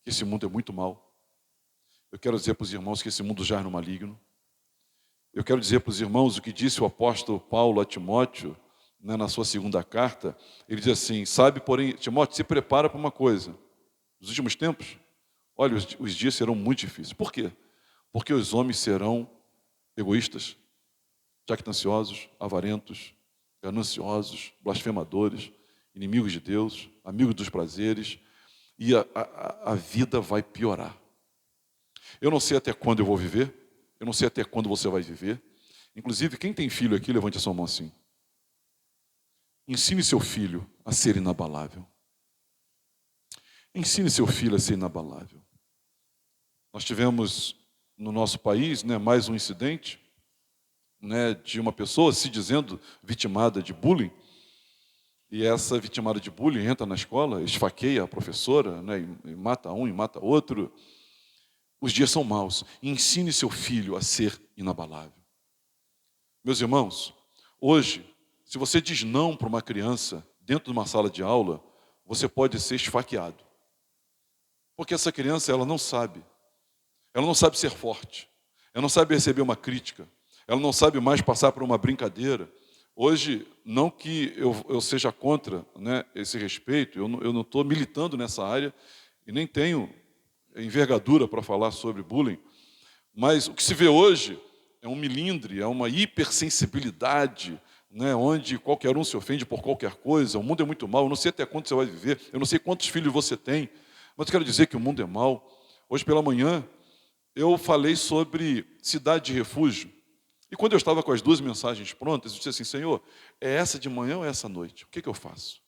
que esse mundo é muito mau. Eu quero dizer para os irmãos que esse mundo jaz no maligno. Eu quero dizer para os irmãos o que disse o apóstolo Paulo a Timóteo, né, na sua segunda carta. Ele diz assim, sabe, porém, Timóteo, se prepara para uma coisa. Nos últimos tempos, olha, os dias serão muito difíceis. Por quê? Porque os homens serão egoístas, jactanciosos, avarentos, gananciosos, blasfemadores, inimigos de Deus, amigos dos prazeres, e a vida vai piorar. Eu não sei até quando eu vou viver, eu não sei até quando você vai viver. Inclusive, quem tem filho aqui, levante a sua mão assim. Ensine seu filho a ser inabalável. Ensine seu filho a ser inabalável. Nós tivemos no nosso país, né, mais um incidente, né, de uma pessoa se dizendo vitimada de bullying. E essa vitimada de bullying entra na escola, esfaqueia a professora, né, e mata um e mata outro. Os dias são maus. Ensine seu filho a ser inabalável. Meus irmãos, hoje, se você diz não para uma criança dentro de uma sala de aula, você pode ser esfaqueado. Porque essa criança, ela não sabe. Ela não sabe ser forte. Ela não sabe receber uma crítica. Ela não sabe mais passar por uma brincadeira. Hoje, não que eu seja contra, né, esse respeito, eu não estou militando nessa área e nem tenho envergadura para falar sobre bullying, mas o que se vê hoje é um milindre, é uma hipersensibilidade, né, onde qualquer um se ofende por qualquer coisa. O mundo é muito mau, eu não sei até quando você vai viver, eu não sei quantos filhos você tem, mas eu quero dizer que o mundo é mau. Hoje pela manhã eu falei sobre cidade de refúgio, e quando eu estava com as duas mensagens prontas, eu disse assim, Senhor, é essa de manhã ou é essa noite? O que eu faço?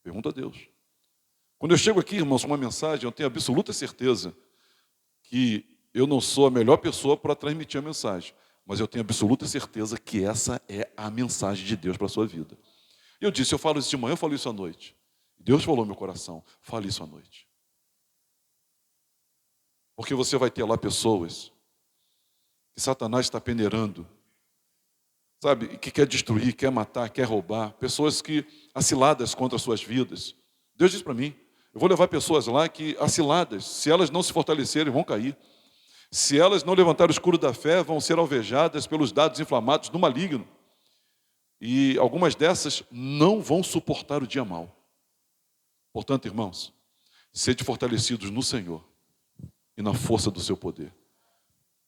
Pergunta a Deus. Quando eu chego aqui, irmãos, com uma mensagem, eu tenho absoluta certeza que eu não sou a melhor pessoa para transmitir a mensagem, mas eu tenho absoluta certeza que essa é a mensagem de Deus para a sua vida. Eu disse, eu falo isso de manhã, eu falo isso à noite. Deus falou no meu coração, fale isso à noite. Porque você vai ter lá pessoas que Satanás está peneirando, sabe, que quer destruir, quer matar, quer roubar, pessoas que aciladas contra as suas vidas. Deus disse para mim, eu vou levar pessoas lá que aciladas, se elas não se fortalecerem, vão cair. Se elas não levantarem o escudo da fé, vão ser alvejadas pelos dardos inflamados do maligno. E algumas dessas não vão suportar o dia mau. Portanto, irmãos, sede fortalecidos no Senhor e na força do seu poder,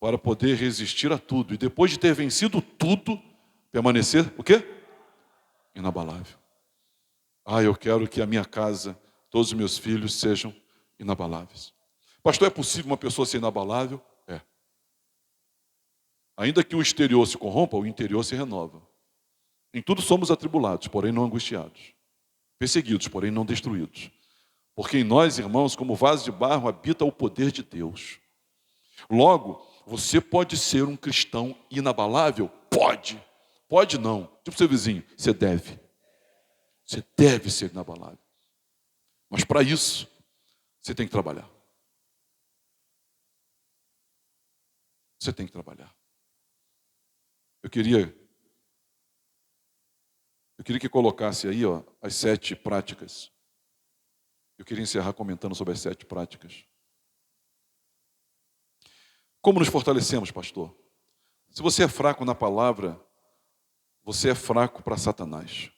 para poder resistir a tudo. E depois de ter vencido tudo, permanecer, o quê? Inabalável. Eu quero que a minha casa, todos os meus filhos sejam inabaláveis. Pastor, é possível uma pessoa ser inabalável? É. Ainda que o exterior se corrompa, o interior se renova. Em tudo somos atribulados, porém não angustiados. Perseguidos, porém não destruídos. Porque em nós, irmãos, como vaso de barro, habita o poder de Deus. Logo, você pode ser um cristão inabalável? Pode. Pode não. Tipo seu vizinho, você deve. Você deve ser inabalável. Mas para isso, você tem que trabalhar. Você tem que trabalhar. Eu queria que colocasse aí, as 7 práticas. Eu queria encerrar comentando sobre as 7 práticas. Como nos fortalecemos, pastor? Se você é fraco na palavra, você é fraco para Satanás.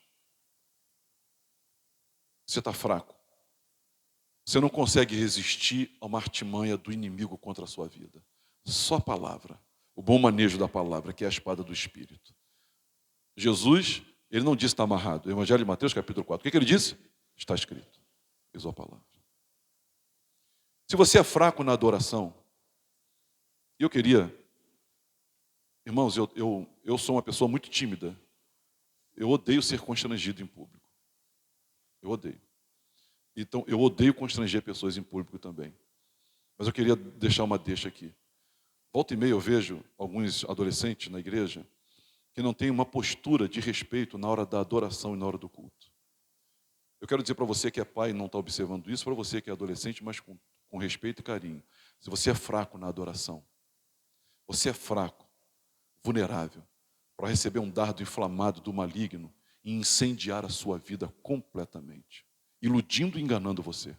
Você está fraco. Você não consegue resistir a uma artimanha do inimigo contra a sua vida. Só a palavra. O bom manejo da palavra, que é a espada do Espírito. Jesus, ele não disse está amarrado. Evangelho de Mateus, capítulo 4. O que ele disse? Está escrito. Usou a palavra. Se você é fraco na adoração, eu queria... Irmãos, eu sou uma pessoa muito tímida. Eu odeio ser constrangido em público. Eu odeio. Então, eu odeio constranger pessoas em público também. Mas eu queria deixar uma deixa aqui. Volta e meia eu vejo alguns adolescentes na igreja que não têm uma postura de respeito na hora da adoração e na hora do culto. Eu quero dizer para você que é pai e não está observando isso, para você que é adolescente, mas com com respeito e carinho. Se você é fraco na adoração, você é fraco, vulnerável, para receber um dardo inflamado do maligno e incendiar a sua vida completamente, iludindo e enganando você.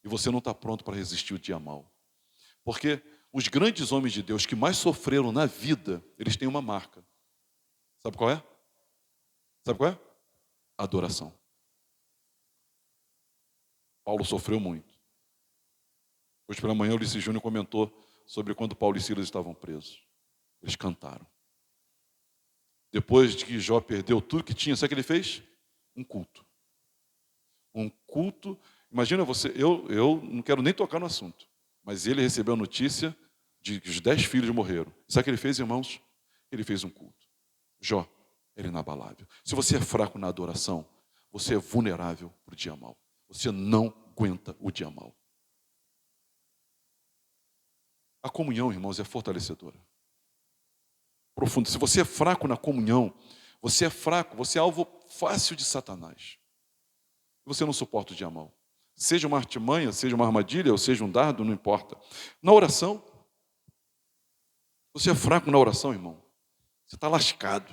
E você não está pronto para resistir o dia mau. Porque os grandes homens de Deus que mais sofreram na vida, eles têm uma marca. Sabe qual é? Sabe qual é? Adoração. Paulo sofreu muito. Hoje pela manhã o Ulisses Júnior comentou sobre quando Paulo e Silas estavam presos. Eles cantaram. Depois de que Jó perdeu tudo que tinha, sabe o que ele fez? Um culto. Um culto. Imagina você, eu não quero nem tocar no assunto, mas ele recebeu a notícia de que os 10 filhos morreram. Sabe o que ele fez, irmãos? Ele fez um culto. Jó era inabalável. Se você é fraco na adoração, você é vulnerável para o dia mau. Você não aguenta o dia mau. A comunhão, irmãos, é fortalecedora. Profundo. Se você é fraco na comunhão, você é fraco, você é alvo fácil de Satanás. Você não suporta o dia mau. Seja uma artimanha, seja uma armadilha, ou seja um dardo, não importa. Na oração, você é fraco na oração, irmão. Você está lascado.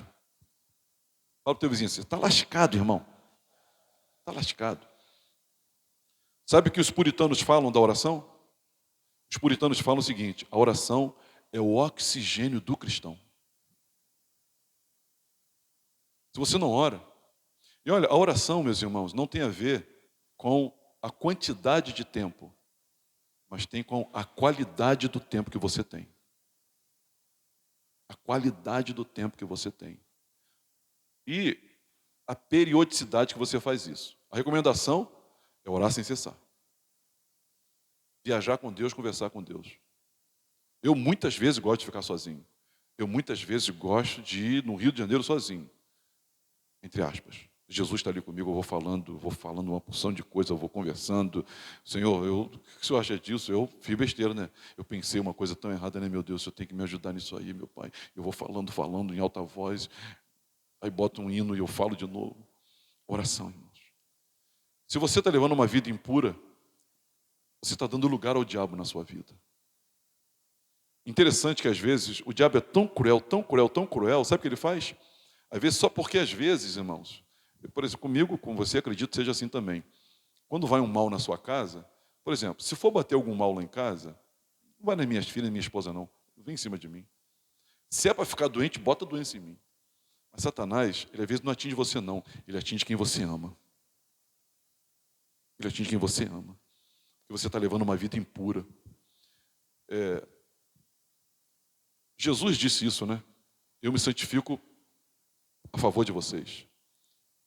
Fala para o teu vizinho, você está lascado, irmão. Está lascado. Sabe o que os puritanos falam da oração? Os puritanos falam o seguinte: a oração é o oxigênio do cristão. Se você não ora, e olha, a oração, meus irmãos, não tem a ver com a quantidade de tempo, mas tem com a qualidade do tempo que você tem. A qualidade do tempo que você tem. E a periodicidade que você faz isso. A recomendação é orar sem cessar. Viajar com Deus, conversar com Deus. Eu muitas vezes gosto de ficar sozinho. Eu muitas vezes gosto de ir no Rio de Janeiro sozinho. Entre aspas. Jesus está ali comigo, eu vou falando uma porção de coisa, eu vou conversando. Senhor, o que o senhor acha disso? Eu fiz besteira, né? Eu pensei uma coisa tão errada, né? Meu Deus, o senhor tem que me ajudar nisso aí, meu Pai. Eu vou falando em alta voz. Aí bota um hino e eu falo de novo. Oração, irmãos. Se você está levando uma vida impura, você está dando lugar ao diabo na sua vida. Interessante que às vezes o diabo é tão cruel, tão cruel, tão cruel. Sabe o que ele faz? Às vezes só porque às vezes, irmãos, por exemplo, comigo, com você, acredito que seja assim também. Quando vai um mal na sua casa, por exemplo, se for bater algum mal lá em casa, não vai nas minhas filhas, na minha esposa não. Vem em cima de mim. Se é para ficar doente, bota a doença em mim. Mas Satanás, ele às vezes não atinge você não. Ele atinge quem você ama. Ele atinge quem você ama. Porque você está levando uma vida impura. Jesus disse isso, né? Eu me santifico a favor de vocês.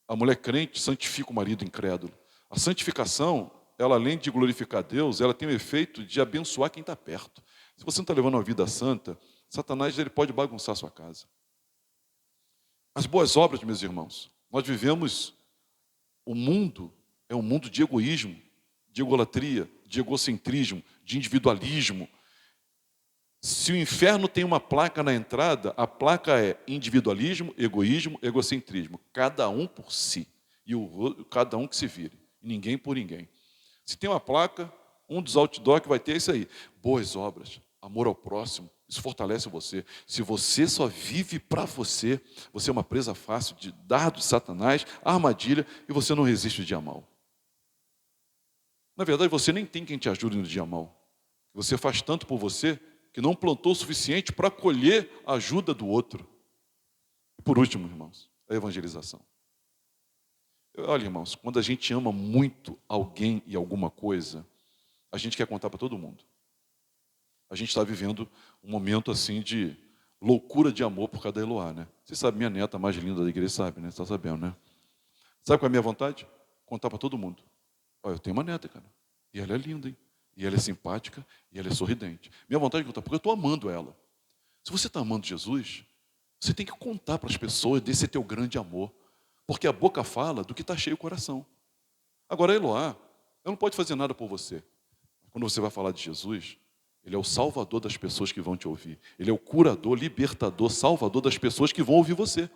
A mulher crente santifica o marido incrédulo. A santificação, ela além de glorificar Deus, ela tem o efeito de abençoar quem está perto. Se você não está levando uma vida santa, Satanás ele pode bagunçar a sua casa. As boas obras, meus irmãos, nós vivemos, o mundo é um mundo de egoísmo, de egolatria, de egocentrismo, de individualismo. Se o inferno tem uma placa na entrada, a placa é individualismo, egoísmo, egocentrismo. Cada um por si. E cada um que se vire. Ninguém por ninguém. Se tem uma placa, um dos outdoors que vai ter é isso aí. Boas obras, amor ao próximo. Isso fortalece você. Se você só vive para você, você é uma presa fácil de dardo de Satanás, armadilha, e você não resiste ao dia mau. Na verdade, você nem tem quem te ajude no dia mau. Você faz tanto por você que não plantou o suficiente para colher a ajuda do outro. E por último, irmãos, a evangelização. Olha, irmãos, quando a gente ama muito alguém e alguma coisa, a gente quer contar para todo mundo. A gente está vivendo um momento assim de loucura de amor por causa da Eloá, né? Você sabe, minha neta mais linda da igreja, sabe, né? Você está sabendo, né? Sabe qual é a minha vontade? Contar para todo mundo. Olha, eu tenho uma neta, cara. E ela é linda, hein? E ela é simpática, e ela é sorridente. Minha vontade de contar, porque eu estou amando ela. Se você está amando Jesus, você tem que contar para as pessoas desse teu grande amor. Porque a boca fala do que está cheio o coração. Agora, a Eloá, ela não pode fazer nada por você. Quando você vai falar de Jesus, ele é o salvador das pessoas que vão te ouvir. Ele é o curador, libertador, salvador das pessoas que vão ouvir você.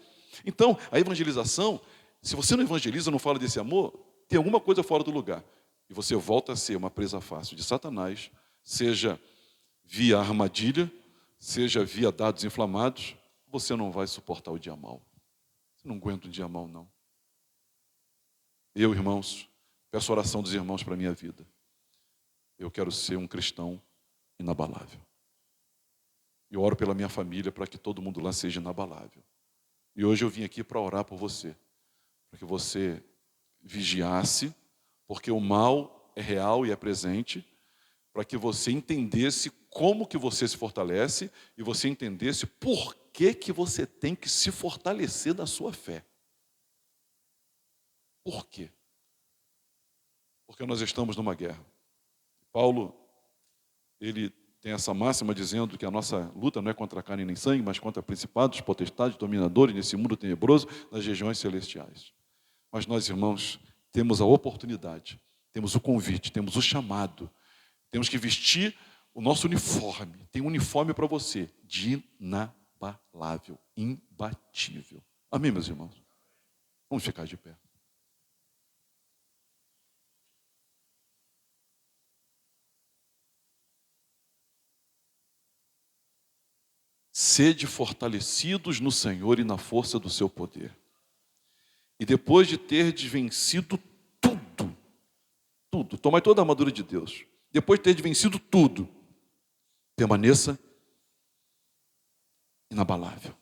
Então, a evangelização, se você não evangeliza, não fala desse amor, tem alguma coisa fora do lugar. e você volta a ser uma presa fácil de Satanás, seja via armadilha, seja via dados inflamados, você não vai suportar o dia mau. Você não aguenta o dia mau, não. Eu, irmãos, peço a oração dos irmãos para a minha vida. Eu quero ser um cristão inabalável. Eu oro pela minha família para que todo mundo lá seja inabalável. E hoje eu vim aqui para orar por você, para que você vigiasse, porque o mal é real e é presente, para que você entendesse como que você se fortalece e você entendesse por que você tem que se fortalecer na sua fé. Por quê? Porque nós estamos numa guerra. Paulo, ele tem essa máxima dizendo que a nossa luta não é contra carne nem sangue, mas contra principados, potestades, dominadores nesse mundo tenebroso, nas regiões celestiais. Mas nós, irmãos, temos a oportunidade, temos o convite, temos o chamado, temos que vestir o nosso uniforme. Tem um uniforme para você, de inabalável, imbatível. Amém, meus irmãos? Vamos ficar de pé. Sede fortalecidos no Senhor e na força do seu poder. E depois de terdes vencido tudo, tomai toda a armadura de Deus. Depois de terdes vencido tudo, permaneça inabalável.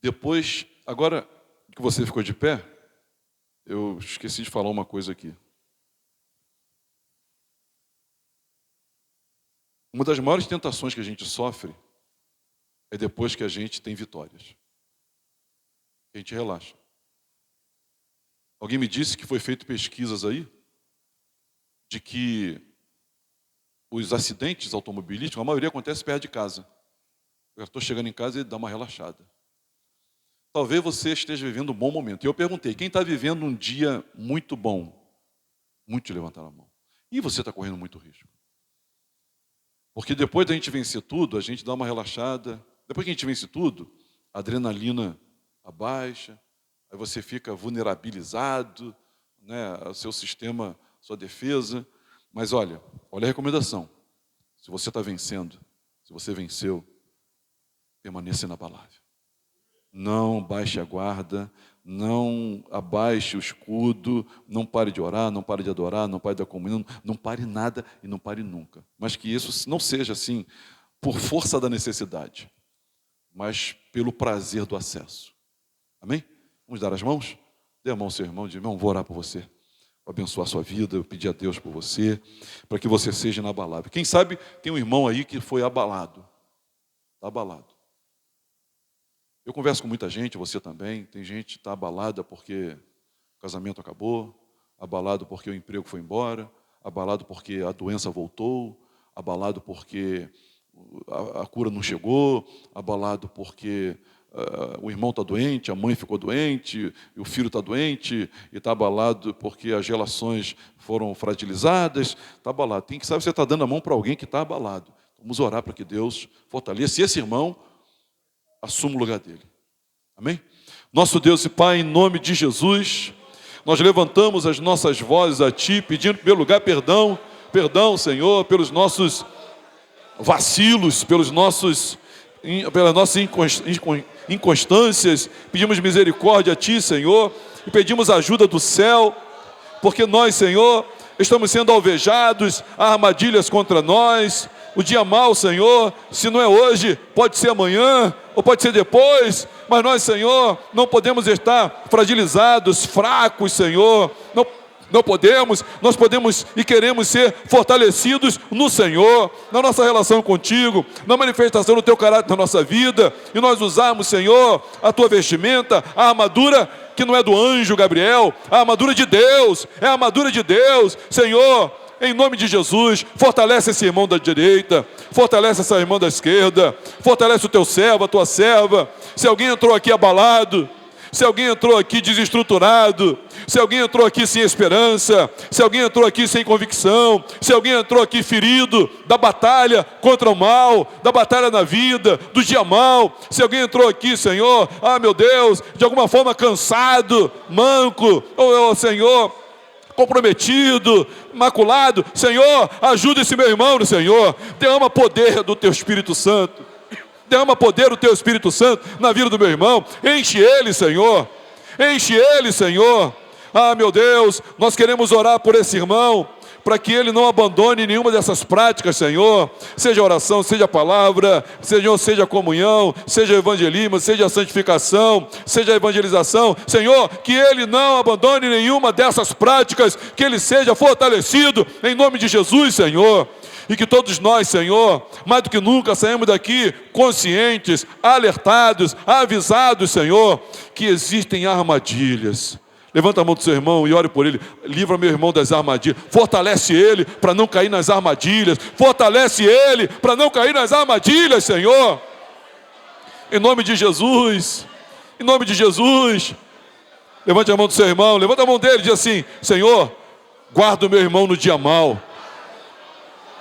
Depois, agora que você ficou de pé, eu esqueci de falar uma coisa aqui. Uma das maiores tentações que a gente sofre é depois que a gente tem vitórias. A gente relaxa. Alguém me disse que foi feito pesquisas aí de que os acidentes automobilísticos, a maioria acontece perto de casa. Eu estou chegando em casa e dá uma relaxada. Talvez você esteja vivendo um bom momento. E eu perguntei, quem está vivendo um dia muito bom? Muitos levantaram a mão. E você está correndo muito risco. Porque depois da gente vencer tudo, a gente dá uma relaxada. Depois que a gente vence tudo, a adrenalina abaixa, aí você fica vulnerabilizado, né, o seu sistema, sua defesa. Mas olha a recomendação. Se você está vencendo, se você venceu, permaneça inabalável. Não baixe a guarda, não abaixe o escudo, não pare de orar, não pare de adorar, não pare da comunhão, não pare nada e não pare nunca. Mas que isso não seja assim por força da necessidade, mas pelo prazer do acesso. Amém? Vamos dar as mãos? Dê a mão ao seu irmão, diz, irmão, vou orar por você, vou abençoar a sua vida, eu pedir a Deus por você, para que você seja inabalável. Quem sabe tem um irmão aí que foi abalado, está abalado. Eu converso com muita gente, você também, tem gente que está abalada porque o casamento acabou, abalado porque o emprego foi embora, abalado porque a doença voltou, abalado porque a cura não chegou, abalado porque o irmão está doente, a mãe ficou doente, o filho está doente, e está abalado porque as relações foram fragilizadas, está abalado. Tem que saber, você está dando a mão para alguém que está abalado. Vamos orar para que Deus fortaleça esse irmão, assuma o lugar dele. Amém? Nosso Deus e Pai, em nome de Jesus, nós levantamos as nossas vozes a Ti, pedindo em primeiro lugar perdão, Senhor, pelos nossos vacilos, pelas nossas inconstâncias. Pedimos misericórdia a Ti, Senhor, e pedimos ajuda do céu, porque nós, Senhor, estamos sendo alvejados, há armadilhas contra nós. O dia mau, Senhor, se não é hoje, pode ser amanhã, ou pode ser depois, mas nós, Senhor, não podemos estar fragilizados, fracos, Senhor, não podemos, nós podemos e queremos ser fortalecidos no Senhor, na nossa relação contigo, na manifestação do Teu caráter na nossa vida, e nós usarmos, Senhor, a Tua vestimenta, a armadura que não é do anjo Gabriel, a armadura de Deus, é a armadura de Deus, Senhor. Em nome de Jesus, fortalece esse irmão da direita, fortalece essa irmã da esquerda, fortalece o teu servo, a tua serva. Se alguém entrou aqui abalado, se alguém entrou aqui desestruturado, se alguém entrou aqui sem esperança, se alguém entrou aqui sem convicção, se alguém entrou aqui ferido da batalha contra o mal, da batalha na vida, do dia mal, se alguém entrou aqui, Senhor, meu Deus, de alguma forma cansado, manco, Senhor, comprometido, maculado. Senhor, ajuda esse meu irmão, Senhor. Derrama poder do teu Espírito Santo. Derrama poder do teu Espírito Santo na vida do meu irmão. Enche ele, Senhor. Enche ele, Senhor. Ah, meu Deus, nós queremos orar por esse irmão, para que ele não abandone nenhuma dessas práticas, Senhor. Seja oração, seja a palavra, seja a comunhão, seja o evangelismo, seja a santificação, seja a evangelização. Senhor, que ele não abandone nenhuma dessas práticas, que ele seja fortalecido em nome de Jesus, Senhor. E que todos nós, Senhor, mais do que nunca, saímos daqui conscientes, alertados, avisados, Senhor, que existem armadilhas. Levanta a mão do seu irmão e ore por ele. Livra meu irmão das armadilhas. Fortalece ele para não cair nas armadilhas. Fortalece ele para não cair nas armadilhas, Senhor. Em nome de Jesus. Em nome de Jesus. Levante a mão do seu irmão. Levanta a mão dele e diz assim: Senhor, guarda o meu irmão no dia mau.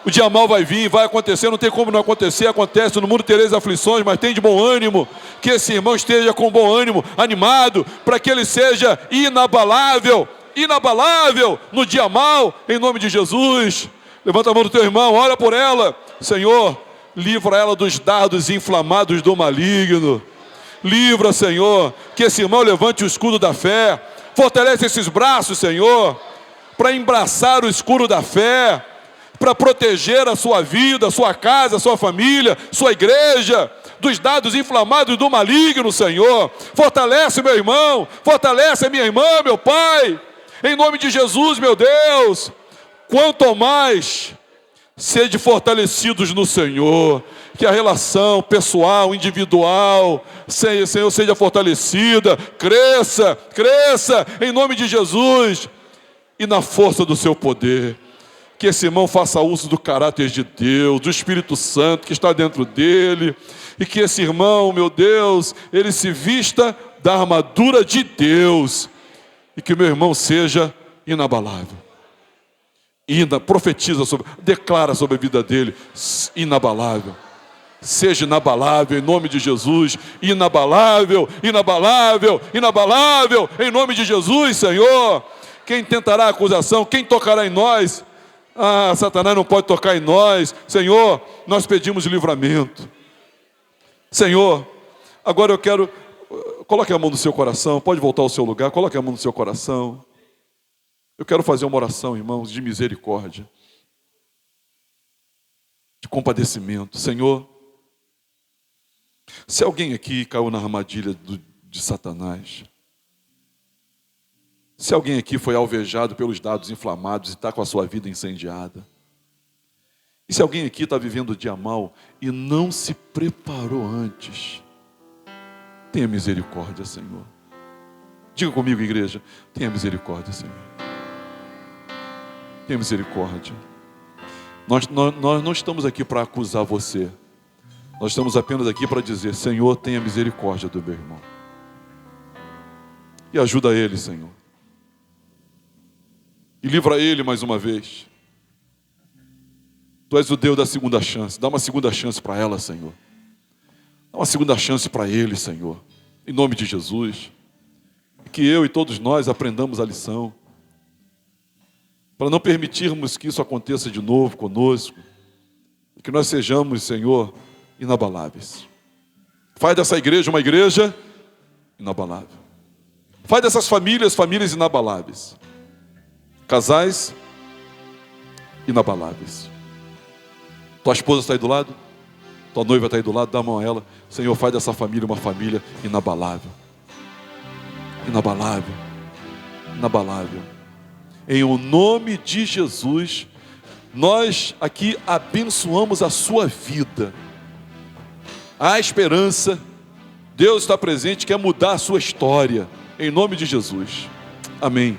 O dia mau vai vir, vai acontecer, não tem como não acontecer, acontece, no mundo tereis aflições, mas tem de bom ânimo, que esse irmão esteja com bom ânimo, animado, para que ele seja inabalável no dia mau, em nome de Jesus. Levanta a mão do teu irmão, ora por ela. Senhor, livra ela dos dardos inflamados do maligno. Livra, Senhor, que esse irmão levante o escudo da fé, fortalece esses braços, Senhor, para embraçar o escudo da fé, para proteger a sua vida, a sua casa, a sua família, sua igreja, dos dados inflamados do maligno, Senhor. Fortalece meu irmão, fortalece a minha irmã, meu Pai, em nome de Jesus, meu Deus. Quanto mais sede fortalecidos no Senhor, que a relação pessoal, individual, Senhor, seja fortalecida, cresça, em nome de Jesus, e na força do seu poder. Que esse irmão faça uso do caráter de Deus, do Espírito Santo que está dentro dele. E que esse irmão, meu Deus, ele se vista da armadura de Deus. E que o meu irmão seja inabalável. Profetiza declara sobre a vida dele, inabalável. Seja inabalável em nome de Jesus. Inabalável, em nome de Jesus, Senhor. Quem tentará acusação, quem tocará em nós? Ah, Satanás não pode tocar em nós. Senhor, nós pedimos livramento. Senhor, agora eu quero... Coloque a mão no seu coração. Pode voltar ao seu lugar. Coloque a mão no seu coração. Eu quero fazer uma oração, irmãos, de misericórdia, de compadecimento. Senhor, se alguém aqui caiu na armadilha de Satanás, se alguém aqui foi alvejado pelos dardos inflamados e está com a sua vida incendiada, e se alguém aqui está vivendo o dia mal e não se preparou antes, tenha misericórdia, Senhor. Diga comigo, igreja, tenha misericórdia, Senhor. Tenha misericórdia. Nós não estamos aqui para acusar você. Nós estamos apenas aqui para dizer: Senhor, tenha misericórdia do meu irmão. E ajuda ele, Senhor. E livra ele mais uma vez. Tu és o Deus da segunda chance. Dá uma segunda chance para ela, Senhor. Dá uma segunda chance para ele, Senhor. Em nome de Jesus. Que eu e todos nós aprendamos a lição. Para não permitirmos que isso aconteça de novo conosco. Que nós sejamos, Senhor, inabaláveis. Faz dessa igreja uma igreja inabalável. Faz dessas famílias inabaláveis. Casais inabaláveis. Tua esposa está aí do lado? Tua noiva está aí do lado? Dá a mão a ela. Senhor, faz dessa família uma família inabalável. Inabalável. Inabalável. Em o nome de Jesus, nós aqui abençoamos a sua vida. Há esperança. Deus está presente, quer mudar a sua história. Em nome de Jesus. Amém.